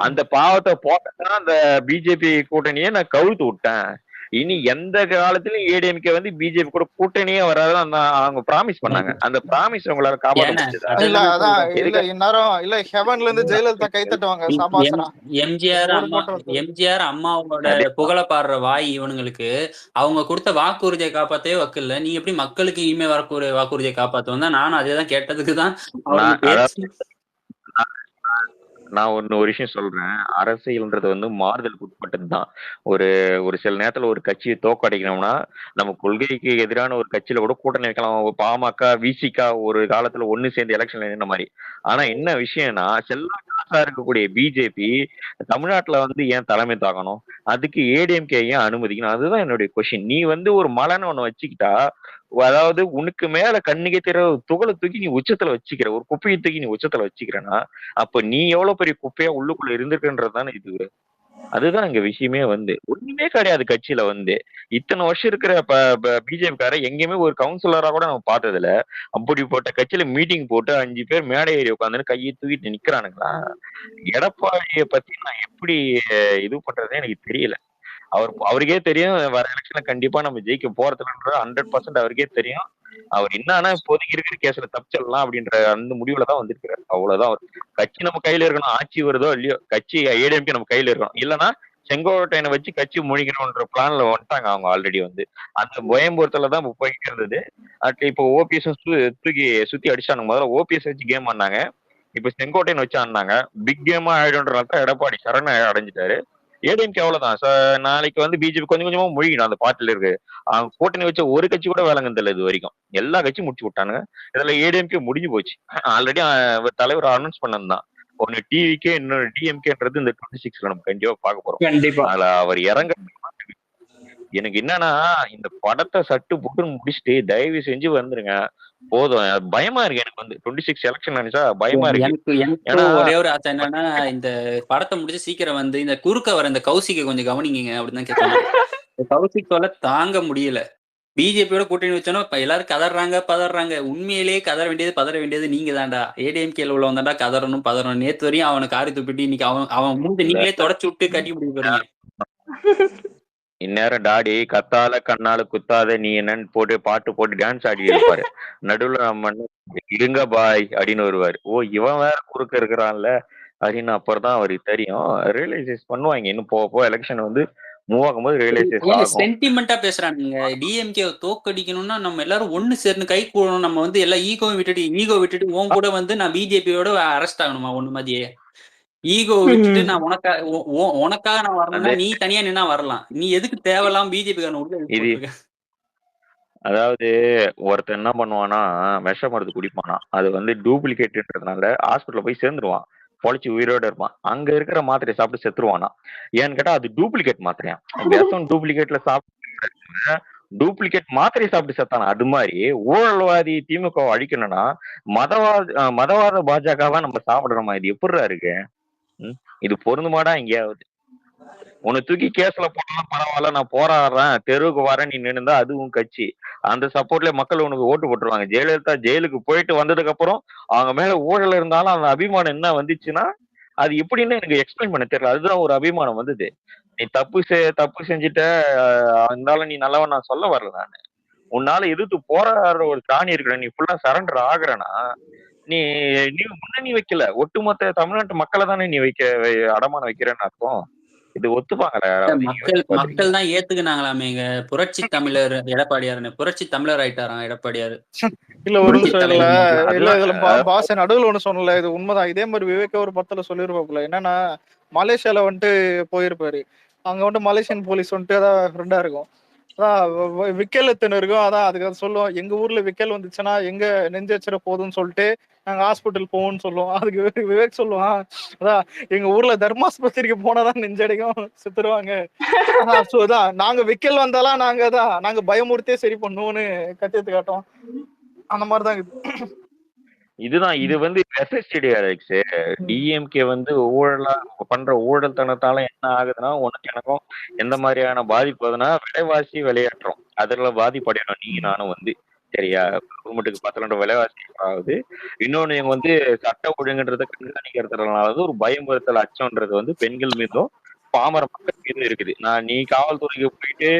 அந்த பாவத்தை போட்டா அந்த பிஜேபி கூட்டணியே நான் கவுத்து விட்டேன். இனி எந்த காலத்திலும் ஏடிஎம்கே வந்து பிஜேபி கூட கூட்டணியே வராதுன்னு அவங்க ப்ராமிஸ் பண்ணாங்க. அந்த ப்ராமிஸ் உங்களால காப்பாற்ற ஏன்னா முடிஞ்சதா? இல்ல அதான் அதான் சொல்றேன். இல்ல எதுக்கு இந்நேரம் இல்ல ஹெவன்ல இருந்து ஜெயலலிதா கை தட்டுவாங்க சாபாசரா எம்ஜிஆர் ஒரு அம்மா கூட்டம் எம்ஜிஆர் அம்மாவோட அதே புகழ பாடுற வாய் இவனுங்களுக்கு அவங்க கொடுத்த வாக்குறுதியை காப்பாத்தவே வக்கல. நீ எப்படி மக்களுக்கு இனிமே வரக்கூடிய வாக்குறுதியை காப்பாத்துவோம் தான் நானும் அதே தான் கேட்டதுக்குதான் அவருக்கு நான் அதாவது பேச்சு. நான் ஒரு விஷயம் சொல்றேன். அரசியல்ன்றது வந்து மாறுதலுக்கு உட்பட்டதுதான். ஒரு ஒரு சில நேரத்துல ஒரு கட்சியை தோக்கடிக்கணும்னா நம்ம கொள்கைக்கு எதிரான ஒரு கட்சியில கூட கூட்டணி வைக்கலாம். பாமக, விசிக ஒரு காலத்துல ஒண்ணு சேர்ந்து எலெக்ஷன்ல நின்ன மாதிரி. ஆனா என்ன விஷயம்னா செல்வா காசா இருக்கக்கூடிய பிஜேபி தமிழ்நாட்டுல வந்து ஏன் தலைமை தாக்கணும்? அதுக்கு ஏடிஎம்கே ஏன் அனுமதிக்கணும்? அதுதான் என்னுடைய கொஸ்டின். நீ வந்து ஒரு மலைன்னு ஒண்ணு வச்சுக்கிட்டா, அதாவது உனக்கு மேல கண்ணுக்கே தெரிய ஒரு துகளை தூக்கி நீ உச்சத்துல வச்சுக்கிற, ஒரு குப்பையை தூக்கி நீ உச்சத்துல வச்சுக்கிறேன்னா அப்ப நீ எவ்வளவு பெரிய குப்பையா உள்ளுக்குள்ள இருந்திருக்குன்றதுதானே இது. அதுதான் இங்க விஷயமே வந்து ஒண்ணுமே கிடையாது கட்சியில வந்து. இத்தனை வருஷம் இருக்கிற பிஜேபி கார எங்கேயுமே ஒரு கவுன்சிலரா கூட நம்ம பார்த்தது இல்ல. அப்படிப்பட்ட கட்சியில மீட்டிங் போட்டு 5 பேர் மேடை ஏறி உட்காந்துன்னு கையை தூக்கிட்டு நிக்கிறானுங்களா? எடப்பாடியை பத்தி நான் எப்படி இது பண்றதுன்னு எனக்கு தெரியல. அவருக்கே தெரியும் வர எலெக்ஷன்ல கண்டிப்பா நம்ம ஜெயிக்க போறதுலன்ற 100% அவருக்கே தெரியும். அவர் என்னன்னா இப்போதைக்கு இருக்கிற கேஸ்ல தப்பிச்சிடலாம் அப்படின்ற அந்த முடிவுல தான் வந்திருக்கிறார். அவ்வளவுதான். அவர் கட்சி நம்ம கையில இருக்கணும். ஆட்சி வருதோ இல்லையோ கட்சி ஏடிஎம்கே நம்ம கையில இருக்கணும். இல்லைன்னா செங்கோட்டையனை வச்சு கட்சி முடிக்கணும்ன்ற பிளான்ல வந்துட்டாங்க அவங்க ஆல்ரெடி வந்து. அந்த பயம்புறத்துல தான் போய்கிட்டு இருந்தது. இப்போ ஓபிஎஸ் தூக்கி சுத்தி அடிச்சானுங்க. முதல்ல ஓபிஎஸ் வச்சு கேம் ஆனாங்க. இப்ப செங்கோட்டையன் வச்சு ஆடினாங்க. பிக் கேமா ஆயிடும்ன்றத எடப்பாடி சரண அடைஞ்சிட்டாரு. ஏடிஎம்கே அவ்வளவுதான். நாளைக்கு வந்து பிஜேபி கொஞ்சம் கொஞ்சமா மொழிக்கணும் அந்த பார்ட்டில இருக்கு. அவங்க கூட்டணி வச்ச ஒரு கட்சி கூட வேலைங்க இல்லை இது வரைக்கும். எல்லா கட்சியும் முடிச்சு விட்டானுங்க. இதுல ஏடிஎம்கே முடிஞ்சு போச்சு. ஆல்ரெடி தலைவர் அனௌன்ஸ் பண்ணதுதான். ஒன்னு டிவிக்கே இன்னொரு டிஎம்கேன்றது இந்த 26ல நம்ம கண்டிப்பா பார்க்க போறோம். கண்டிப்பா அதுல அவர் இறங்க எனக்கு என்னன்னா இந்த படத்தை சட்டு புட்டுன்னு முடிச்சுட்டு தயவு செஞ்சு வந்துருங்க போதும். பயமா இருக்கு எனக்கு வந்து 26 எலெக்ஷன் நினைச்சா பயமா இருக்கு. எனக்கு ஏன்னா ஒரே ஒரு ஆசை என்னன்னா இந்த படத்தை முடிச்சு சீக்கிரம் வந்து இந்த குறுக்க வர இந்த கௌசிக்க கொஞ்சம் கவனிங்க அப்படின்னு தான் கேட்கணும். கௌசிக்கோல தாங்க முடியல. பிஜேபியோட கூட்டணி வச்சோன்னா இப்ப எல்லாரும் பதறாங்க. உண்மையிலேயே பதற வேண்டியது நீங்க தான்டா. ஏடிஎம்கேல உள்ளவன் தான்டா கதறணும் பதறணும். நேத்து வரையும் அவனை காரி துப்பிட்டு இன்னைக்கு அவன் மூஞ்ச நீங்களே தொடச்சு விட்டு கட்டி முடிக்க போறீங்க. இந்நேரம் டாடி கத்தால கண்ணால குத்தாத நீ என்னன்னு போட்டு பாட்டு போட்டு டான்ஸ் ஆடி இருப்பாரு. நடுவுல நம்ம இருங்க பாய் அப்படின்னு வருவாரு. ஓ இவன் வேற குறுக்க இருக்கிறான்ல அப்படின்னு அப்புறம் தான் அவருக்கு தெரியும். ரியலைசைஸ் பண்ணுவாங்க. இன்னும் போக எலெக்ஷன் வந்து மூவ் ஆகும்போது ரியலைசைஸ் ஆகும். சென்டிமெண்டா பேசுறானுங்க. டிஎம்கே தோக்கடிக்கணும்னா நம்ம எல்லாரும் ஒண்ணு சேர்ந்து கை கூடணும். நம்ம வந்து எல்லா ஈகோ விட்டுட்டு உன் கூட வந்து நான் பிஜேபியோட அரெஸ்ட் ஆகணுமா ஒண்ணு மாதிரியே? ஈகோ விட்டுட்டு நான் உனக்காக நான் வரணும்னா நீ தனியா நின்னா வரலாம். நீ எதுக்கு தேவையில்லாம பிஜேபி உள்ள அதாவது ஒருத்தன் என்ன பண்ணுவானா விஷ மருந்து குடிப்பானா. அது வந்து டூப்ளிகேட்ன்றதுனால ஹாஸ்பிட்டல்ல போய் சேர்ந்துருவான். பொழைச்சி உயிரோட இருப்பான். அங்க இருக்கிற மாத்திரையை சாப்பிட்டு செத்துருவானா. ஏன்னு கேட்டா அது டூப்ளிகேட் மாத்திரையா. விஷம் டூப்ளிகேட்ல சாப்பிட்டு டூப்ளிகேட் மாத்திரையை சாப்பிட்டு செத்தானா. அது மாதிரி ஊழல்வாதி திமுக அழிக்கணும்னா மதவாத பாஜகவா நம்ம சாப்பிடுறோமா? இது எப்படிடா இருக்கு? இது பொருந்துமாடா எங்கேயாவது? உன்னை தூக்கி கேஸ்ல போட்டாலும் பரவாயில்ல நான் போராடுறேன் தெருவுக்கு வரேன் நீ நின்னுந்தா அதுவும் கட்சி. அந்த சப்போர்ட்ல மக்கள் உனக்கு ஓட்டு போட்டுருவாங்க. ஜெயலலிதா ஜெயிலுக்கு போயிட்டு வந்ததுக்கு அப்புறம் அவங்க மேல ஊழல் இருந்தாலும் அந்த அபிமானம் என்ன வந்துச்சுன்னா அது எப்படின்னு எனக்கு எக்ஸ்பிளைன் பண்ண தெரியல. அதுதான் ஒரு அபிமானம் வந்தது. நீ தப்பு செஞ்சுட்ட இருந்தாலும் நீ நல்லவன் நான் சொல்ல வரல. நானு உன்னால எதிர்த்து போராடுற ஒரு திராணி இருக்கிற நீ ஃபுல்லா சரண்டர் ஆகுறனா நீ நீ முன்னணி வைக்கல. ஒட்டுமொத்த தமிழ்நாட்டு மக்களை தானே நீ அடமான வைக்கிறேன்னு அர்த்தம். இது ஒத்துப்பாங்களா? மக்கள் தான் ஏத்துக்குனாங்களாமேங்க. புரட்சி தமிழர் எடப்பாடியார் புரட்சி தமிழர் ஆயிட்டாராம் எடப்பாடியார். இல்ல ஒரு நிமிஷம் இல்ல இதுல பாஸ் நடுவில் ஒண்ணு சொன்னல இது உண்மைதான். இதே மாதிரி விவேக ஒரு படத்துல சொல்லிருப்பாப்புல. என்னன்னா மலேசியால வந்துட்டு போயிருப்பாரு. அங்க வந்துட்டு மலேசியன் போலீஸ் வந்துட்டு அதான் ஃப்ரெண்டா இருக்கும். அதான் விக்கல் எத்தனை இருக்கும். அதான் அதுக்கு சொல்லுவோம் எங்க ஊர்ல விக்கல் வந்துச்சுன்னா எங்க நெஞ்சு வச்சிட போதுன்னு சொல்லிட்டு நாங்க ஹாஸ்பிட்டல் போவோம்னு சொல்லுவோம். அதுக்கு விவேக் சொல்லுவான் அதான் எங்க ஊர்ல தர்மாஸ்பத்திரிக்கு போனாதான் நெஞ்சடைக்கும் செத்துருவாங்க. அதான் நாங்க விக்கல் வந்தாலாம் நாங்க பயமுறுத்தே சரி பண்ணுவோம்னு கத்தியத்து காட்டோம். அந்த மாதிரிதான் இதுதான் இது வந்து டிஎம்கே வந்து ஊழலா பண்ற ஊழல்தனத்தால என்ன ஆகுதுன்னா உனக்கு எனக்கும் எந்த மாதிரியான பாதிப்பு ஆகுதுன்னா விலைவாசி விளையாட்டுறோம். அதுல பாதிப்படையணும் நீ நானும் வந்து சரியா. கவர்மெண்ட்டுக்கு 10 விலைவாசி ஆகுது. இன்னொன்னு வந்து சட்ட ஒழுங்குன்றத கண்காணிக்கிறதுனால ஒரு பயமுறுத்தல் அச்சம்ன்றது வந்து பெண்கள் மீதும் பாமர மக்கள் மீது இருக்குது. நீ காவல்துறைக்கு போயிட்டு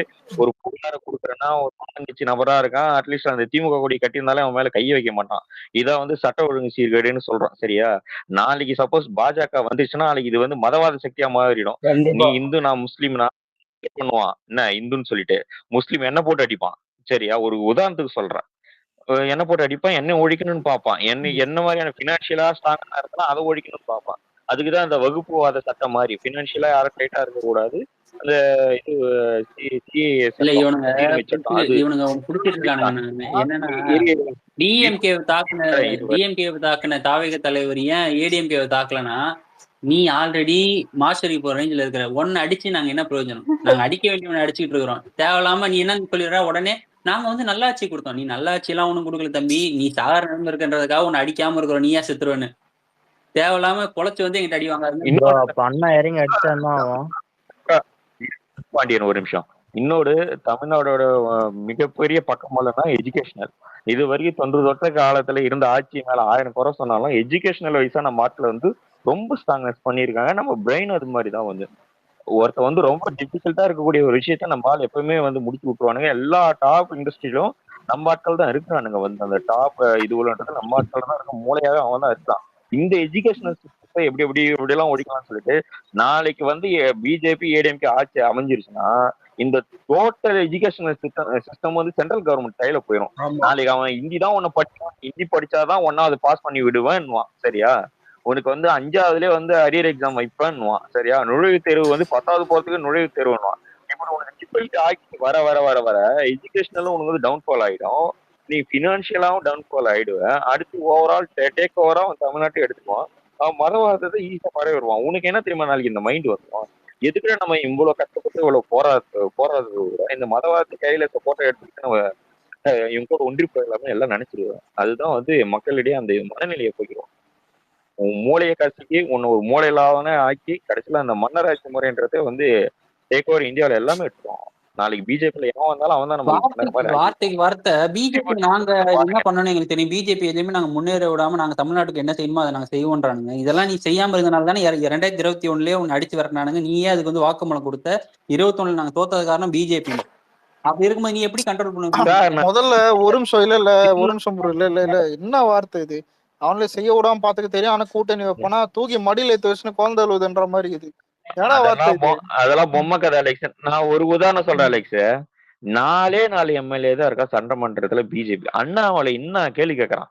ஒரு புகார குடுக்குறேன்னா, ஒரு ஆளுங்கட்சி நபரா இருக்கான். அட்லீஸ்ட் அந்த திமுக கொடி கட்டியிருந்தாலே அவன் மேல கைய வைக்க மாட்டான். இதான் வந்து சட்ட ஒழுங்கு சீர்கேடுன்னு சொல்றோம். சரியா? நாளைக்கு சப்போஸ் பாஜக வந்துச்சுன்னா, நாளைக்கு இது வந்து மதவாத சக்தியா மாறிடும். நீ கண்டிப்பா இந்து, நான் முஸ்லீம்னா பண்ணுவான். என்ன இந்துன்னு சொல்லிட்டு. முஸ்லீம் எண்ணெய் போட்டு அடிப்பான். சரியா? ஒரு உதாரணத்துக்கு சொல்றேன். எண்ணெய் போட்டு அடிப்பான். எண்ணெய் ஒழிக்கணும்னு பார்ப்பான். என்ன மாதிரியான ஃபினான்ஷியலா ஸ்ட்ராங்கா இருந்தாலும் அதை ஒழிக்கணும்னு பார்ப்பான். அதுக்குதான் அந்த வகுப்புவாத சட்டம் மாதிரி ஃபினான்ஷியலா யாரும் டைட்டா இருக்கக்கூடாது. அந்த இது CAA இல்ல சட்டம், இவனுங்க சீரமைப்பு சட்டம் அது இவனுங்க ஒண்ணு புடிச்சிட்டு இருக்கானுங்க. என்னன்னா டிஎம்கே தாக்குன தாவேக தலைவர் ஏன் ஏடிஎம்கே தாக்கலனா, நீ ஆல்ரெடி மாஸ்டர் இப்போ ரேஞ்சில் இருக்கிற ஒன்னு அடிச்சு நாங்க என்ன பிரயோஜனம்? நாங்க அடிக்க வேண்டியவனை அடிச்சுட்டு இருக்கிறோம். தேவையில்லாம நீ என்ன சொல்லிடுற உடனே நாங்க வந்து நல்லாட்சி கொடுத்தோம். நீ நல்லாட்சி எல்லாம் ஒண்ணும் கொடுக்கல தம்பி. நீ சாகர நிலைமை இருக்குன்றதுக்காக உன்னை அடிக்காம இருக்கிறோம். நீயா செத்துருவேன்னு தேவையில்லாம பொழைச்சு வந்து எங்கிட்ட அடி வாங்காது. ப்ரோ அப்ப அண்ணா இறங்கி அடிச்சா என்ன ஆகும்? பாண்டியன் ஒரு நிமிஷம். இன்னொரு தமிழ்நாடோட மிகப்பெரிய பக்கமல்லன்னா எஜுகேஷனல். இது வரைக்கும் தொன்று தொட்ட காலத்துல இருந்த ஆட்சி மேல 1000 குறை சொன்னாலும் எஜுகேஷனல் வைஸா நம்ம நாட்டுல வந்து ரொம்ப ஸ்ட்ராங்னஸ் பண்ணியிருக்காங்க. நம்ம பிரெயின் அது மாதிரி தான் வந்து ஒருத்த வந்து ரொம்ப டிஃபிகல்ட்டா இருக்கக்கூடிய ஒரு விஷயத்த நம்ம ஆள் எப்பவுமே வந்து முடிச்சு விட்டுருவானுங்க. எல்லா டாப் இண்டஸ்ட்ரியிலும் நம்ம ஆட்கள் தான் இருக்கிறானுங்க. வந்து அந்த டாப் இதுன்றது நம்ம ஆட்கள் தான் இருக்க, மூளையாவே அவன் தான் இருக்கான். இந்த எஜுகேஷனல் சிஸ்டத்தை எப்படி எல்லாம் ஒழிக்கலாம்னு சொல்லிட்டு நாளைக்கு வந்து பிஜேபி ஏடிஎம்கே ஆட்சி அமைஞ்சிருச்சுன்னா இந்த டோட்டல் எஜுகேஷனல் சிஸ்டம் வந்து சென்ட்ரல் கவர்மெண்ட் கையில போயிடும். நாளைக்கு அவன் ஹிந்தி தான் ஒன்னு படிச்சான், ஹிந்தி படிச்சாதான் ஒன்னாவது பாஸ் பண்ணி விடுவேன்னுவான். சரியா? உனக்கு வந்து 5ஆவதுலேயே வந்து அரியர் எக்ஸாம் வைப்பேன்னுவான். சரியா? நுழைவுத் தேர்வு வந்து 10வது போறதுக்கு நுழைவுத் தேர்வுன்னுவான். இப்படி உனக்கு டிஃபிகல்ட் ஆக்கி வர வர வர வர எஜுகேஷனலும் உனக்கு வந்து டவுன்ஃபால் ஆயிடும். நீ பினான்சியலாவும் டவுன்ஃபால் ஆயிடுவேன். அடுத்து ஓவரால் டேக் ஓவரா அவன் தமிழ்நாட்டை எடுத்துக்குவான். அவன் மதவாதத்தை ஈஸியா பரவி வருவான். உனக்கு என்ன தெரியுமா நாளைக்கு இந்த மைண்ட் வருவான்? எதுக்குள்ள நம்ம இவ்வளவு கஷ்டப்பட்டு இவ்வளவு போராடுறத விட இந்த மதவாதத்தை கையில போட்டோ எடுத்துக்கிட்டு நம்ம இவங்க கூட ஒன்றி போயிடலாமே எல்லாம் நினைச்சிருவேன். அதுதான் வந்து மக்களிடையே அந்த மனநிலையை போய்க்கிறோம். உன் மூளையை கசிக்கி உன்னை ஒரு மூளை இல்லாதவன ஆக்கி கடைசியில அந்த மன்னராட்சி முறைன்றதே வந்து டேக் ஓவர் இந்தியாவில எல்லாமே எடுத்துரும். நாளைக்கு பிஜேபியில எவன் வந்தாலும் அவன் தான் நம்ம வார்த்தைக்கு வார்த்தை பிஜேபி நாங்க என்ன பண்ணணும் எங்களுக்கு தெரியும். பிஜேபி எதுவுமே நாங்க முன்னேற விடாம நாங்க தமிழ்நாட்டுக்கு என்ன செய்யணுமோ அதை நாங்க செய்வோன்றானுங்க. இதெல்லாம் நீ செய்யாம இருந்தனால தானே 2021 உன்னை அடிச்சு வரனானுங்க. நீயே அதுக்கு வந்து வாக்குமூலம் கொடுத்த. 21 நாங்க தோத்தது காரணம் பிஜேபி. அப்படி இருக்கும்போது நீ எப்படி கண்ட்ரோல் பண்ணுவ? முதல்ல ஒரு நிமிஷம் இல்ல ஒரு நிமிஷம் ப்ரோ. இல்ல என்ன வார்த்தை இது? அவங்களே செய்ய விடாம பாத்துக்க தெரியும். ஆனா கூட்டணி வைப்பனா தூக்கி மடியில ஏத்து வச்சுன்னு குழந்தை அழுவுதுன்ற மாதிரி இது. அதெல்லாம் பொம்மை கதை அலெக்ஸ். நான் ஒரு உதாரணம் சொல்றேன் அலெக்ஸ். 4 எம்எல்ஏ தான் இருக்கா சட்டமன்றத்துல பிஜேபி. அண்ணாமலை இன்னும் கேள்வி கேட்கறான்.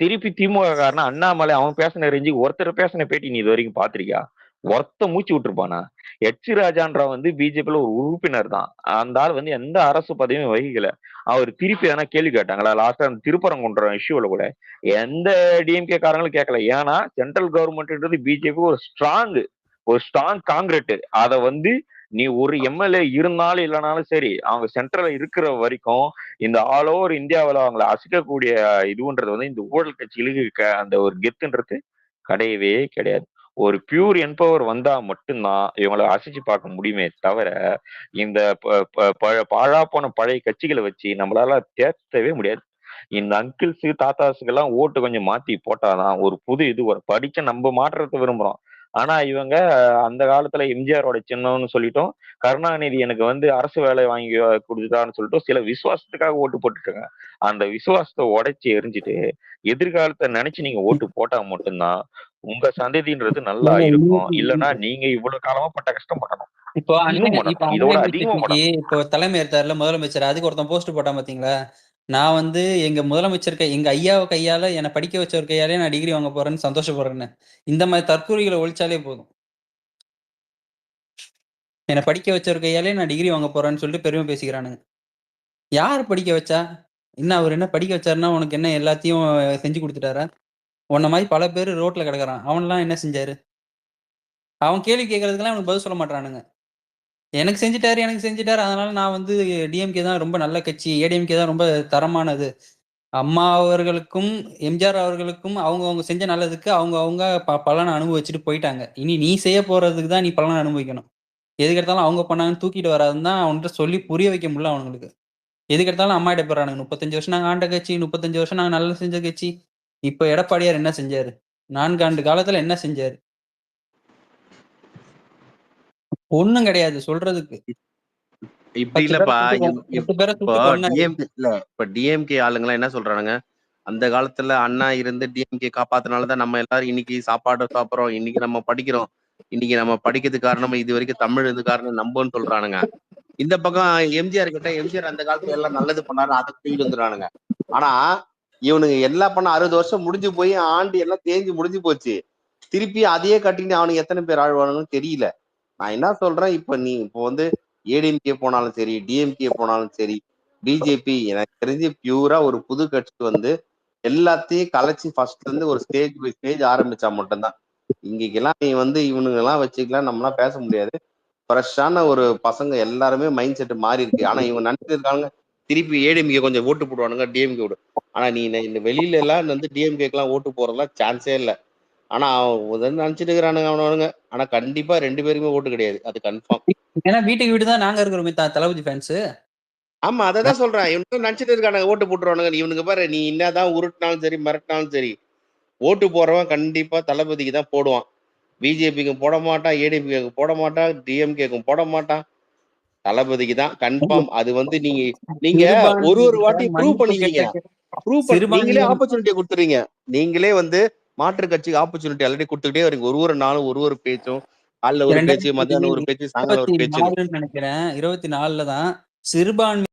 திருப்பி திமுக காரனா அண்ணாமலை அவன் பேசின ரேஞ்சி ஒருத்தர் பேசின பேட்டி நீ இது வரைக்கும் பாத்திருக்கியா? ஒருத்த மூச்சு விட்டுருப்பானா? எச் ராஜான்ற வந்து பிஜேபியில ஒரு உறுப்பினர் தான். அந்த ஆள் வந்து எந்த அரசு பதவியும் வகிக்கல. அவர் திருப்பி எதனா கேள்வி கேட்டாங்களா? லாஸ்டா அந்த திருப்பரங்குன்ற இஷ்யூல கூட எந்த டிஎம்கே காரங்களும் கேட்கல. ஏன்னா சென்ட்ரல் கவர்மெண்ட்ன்றது பிஜேபி ஒரு ஸ்ட்ராங் காங்கிரட். அத வந்து நீ ஒரு எம்எல்ஏ இருந்தாலும் இல்லைனாலும் சரி, அவங்க சென்ட்ரல்ல இருக்கிற வரைக்கும் இந்த ஆல் ஓவர் இந்தியாவில் அவங்களை அசைக்கக்கூடிய இதுன்றது வந்து இந்த ஊழல் கட்சிகளுக்கு அந்த ஒரு கெத்துன்றது கிடையவே கிடையாது. ஒரு பியூர் என்பவர் வந்தா மட்டும்தான் இவங்களை அசைச்சு பார்க்க முடியுமே தவிர இந்த பாழா போன பழைய கட்சிகளை வச்சு நம்மளால தேர்த்தவே முடியாது. இந்த அங்கிள்ஸு தாத்தாஸுக்கு எல்லாம் ஓட்டு கொஞ்சம் மாத்தி போட்டாதான் ஒரு புது இது ஒரு படிச்ச நம்ம மாற்றத்தை விரும்புறோம். ஆனா இவங்க அந்த காலத்துல எம்ஜிஆரோட சின்னம்னு சொல்லிட்டோம், கருணாநிதி எனக்கு வந்து அரசு வேலை வாங்கி கொடுத்துட்டான்னு சொல்லிட்டு சில விசுவாசத்துக்காக ஓட்டு போட்டுட்டாங்க. அந்த விசுவாசத்தை உடைச்சு எரிஞ்சுட்டு எதிர்காலத்தை நினைச்சு நீங்க ஓட்டு போட்டா மட்டும்தான் உங்க சந்ததின்றது நல்லா இருக்கும். இல்லைன்னா நீங்க இவ்வளவு காலமா பட்ட கஷ்டம் பண்ணணும். இப்போ இதோட அதிகமா இப்போ தலைமை ஏற்றாருல முதலமைச்சர், அதுக்கு ஒருத்தன் போஸ்ட் போட்டான் பாத்தீங்களா? நான் வந்து எங்க முதலமைச்சர் எங்க ஐயாவை கையால என்னை படிக்க வச்ச ஒரு கையாலே நான் டிகிரி வாங்க போறேன்னு சந்தோஷப்படுறேன்னு. இந்த மாதிரி தற்கூரிகளை ஒழிச்சாலே போதும். என்னை படிக்க வச்ச ஒரு கையாலே நான் டிகிரி வாங்க போறேன்னு சொல்லிட்டு பெருமை பேசிக்கிறானுங்க. யார் படிக்க வச்சா? இன்னும் அவர் என்ன படிக்க வச்சாருன்னா உனக்கு என்ன எல்லாத்தையும் செஞ்சு கொடுத்துட்டாரா? உன்ன மாதிரி பல பேர் ரோட்ல கிடக்குறான். அவன்லாம் என்ன செஞ்சாரு? அவன் கேள்வி கேட்கறதுக்கெல்லாம் அவனுக்கு பதில் சொல்ல மாட்டானுங்க. எனக்கு செஞ்சுட்டாரு அதனால நான் வந்து டிஎம்கே தான் ரொம்ப நல்ல கட்சி, ஏடிஎம்கே தான் ரொம்ப தரமானது. அம்மா அவர்களுக்கும் எம்ஜிஆர் அவர்களுக்கும் அவங்க செஞ்ச நல்லதுக்கு அவங்க பலனை அனுபவிச்சுட்டு போயிட்டாங்க. இனி நீ செய்ய போறதுக்கு தான் நீ பலனை அனுபவிக்கணும். எதுக்கெடுத்தாலும் அவங்க பண்ணாங்கன்னு தூக்கிட்டு வராதுன்னு தான் அவன்கிட்ட சொல்லி புரிய வைக்க முடியல அவனுங்களுக்கு. எதுக்கெடுத்தாலும் அம்மாட்ட போறானுங்க. 35 வருஷம் நாங்க ஆண்ட கட்சி, 35 வருஷம் நாங்க நல்லா செஞ்ச கட்சி. இப்ப எடப்பாடியார் என்ன செஞ்சாரு? 4 ஆண்டு காலத்துல என்ன செஞ்சாரு? ஒண்ணும் கிடையாது சொல்றதுக்கு. இப்படி 10 இல்லப்பா. பேரை 10 பேரை இப்போ சுட்டு கொன்னாரு. டிஎம்கே இல்ல, இப்ப டிஎம்கே ஆளுங்கலாம் என்ன சொல்றானுங்க, அந்த காலத்துல அண்ணா இருந்து டிஎம்கே காப்பாத்துனாலதான் நம்ம எல்லாரும் இன்னைக்கு சாப்பாடு சாப்பிடுறோம், இன்னைக்கு நம்ம படிக்கிறோம், இன்னைக்கு நம்ம படிக்கிறதுக்கு காரணம் இது வரைக்கும் தமிழ் இது காரணம் நம்பன்னு சொல்றானுங்க. இந்த பக்கம் எம்ஜிஆர் கிட்ட எம்ஜிஆர் அந்த காலத்துல எல்லாம் நல்லது பண்ணாரு, அதை தூக்கிட்டு வந்துடுறானுங்க. ஆனா இவனுங்க எல்லாம் பண்ண 60 வருஷம் முடிஞ்சு போய் ஆண்டு எல்லாம் தேஞ்சு முடிஞ்சு போச்சு. திருப்பி அதையே கட்டிட்டு அவனுக்கு எத்தனை பேர் ஆழ்வானுங்கன்னு தெரியல. நான் என்ன சொல்றேன், இப்ப நீ இப்போ வந்து ஏடிஎம்கே போனாலும் சரி, டிஎம்கே போனாலும் சரி, பிஜேபி எனக்கு தெரிஞ்சு பியூரா ஒரு புது கட்சி வந்து எல்லாத்தையும் கலைச்சு ஃபர்ஸ்ட்ல இருந்து ஒரு ஸ்டேஜ் பை ஸ்டேஜ் ஆரம்பிச்சா மட்டும்தான். இங்கெல்லாம் நீ வந்து இவனுங்க எல்லாம் வச்சுக்கலாம், நம்மளாம் பேச முடியாது. ஃப்ரெஷ்ஷான ஒரு பசங்க எல்லாருமே மைண்ட் செட் மாறி இருக்கு. ஆனா இவங்க நினைச்சிட்டு இருக்காங்க திருப்பி ஏடிஎம்கே கொஞ்சம் ஓட்டு போடுவானுங்க, டிஎம்கே ஓடு. ஆனா நீ இந்த வெளியில எல்லாம் வந்து டிஎம்கேக்கு எல்லாம் ஓட்டு போறதுலாம் சான்ஸே இல்லை. ஆனா அவன் நினைச்சிட்டு இருக்கிறானுங்க அவனுங்க. ஆனா கண்டிப்பா 2 பேருக்குமே ஓட்டு கிடையாது, அது கன்ஃபார்ம். ஏன்னா வீட்டுக்கு வீடு தான் நாங்க இருக்கிறோமே தளபதி ஃபேன்ஸ். ஆமா, அததான் சொல்றேன். இவனுக்கு நினைச்சிட்டு இருக்கானுங்க ஓட்டு போட்டுருவானுங்க. இவனுக்கு பாரு, நீ என்னதான் உருட்டினாலும் சரி மிரட்டினாலும் சரி, ஓட்டு போடுறவன் கண்டிப்பா தளபதிக்கு தான் போடுவான். பிஜேபிக்கு போட மாட்டான், ஏடிஎம்கேக்கு போட மாட்டான், டிஎம்கேக்கும் போட மாட்டான், தளபதிக்கு தான் கன்ஃபார்ம். அது வந்து நீங்க ஒரு வாட்டி ப்ரூவ் பண்ணிக்கிறீங்க. நீங்களே ஆப்பர்ச்சுனிட்டியை கொடுத்துறீங்க. நீங்களே வந்து மாற்று கட்சிக்கு ஆப்பர்ச்சுனிட்டி ஆல்ரெடி கொடுத்துக்கிட்டே வரீங்க. ஒரு நாளும் ஒரு பேச்சும், காலைல ஒரு பேச்சு, மத்தியானம் ஒரு பேச்சு, சாயங்காலம் ஒரு பேச்சு. நினைக்கிறேன் 24 தான் சிறுபான்மை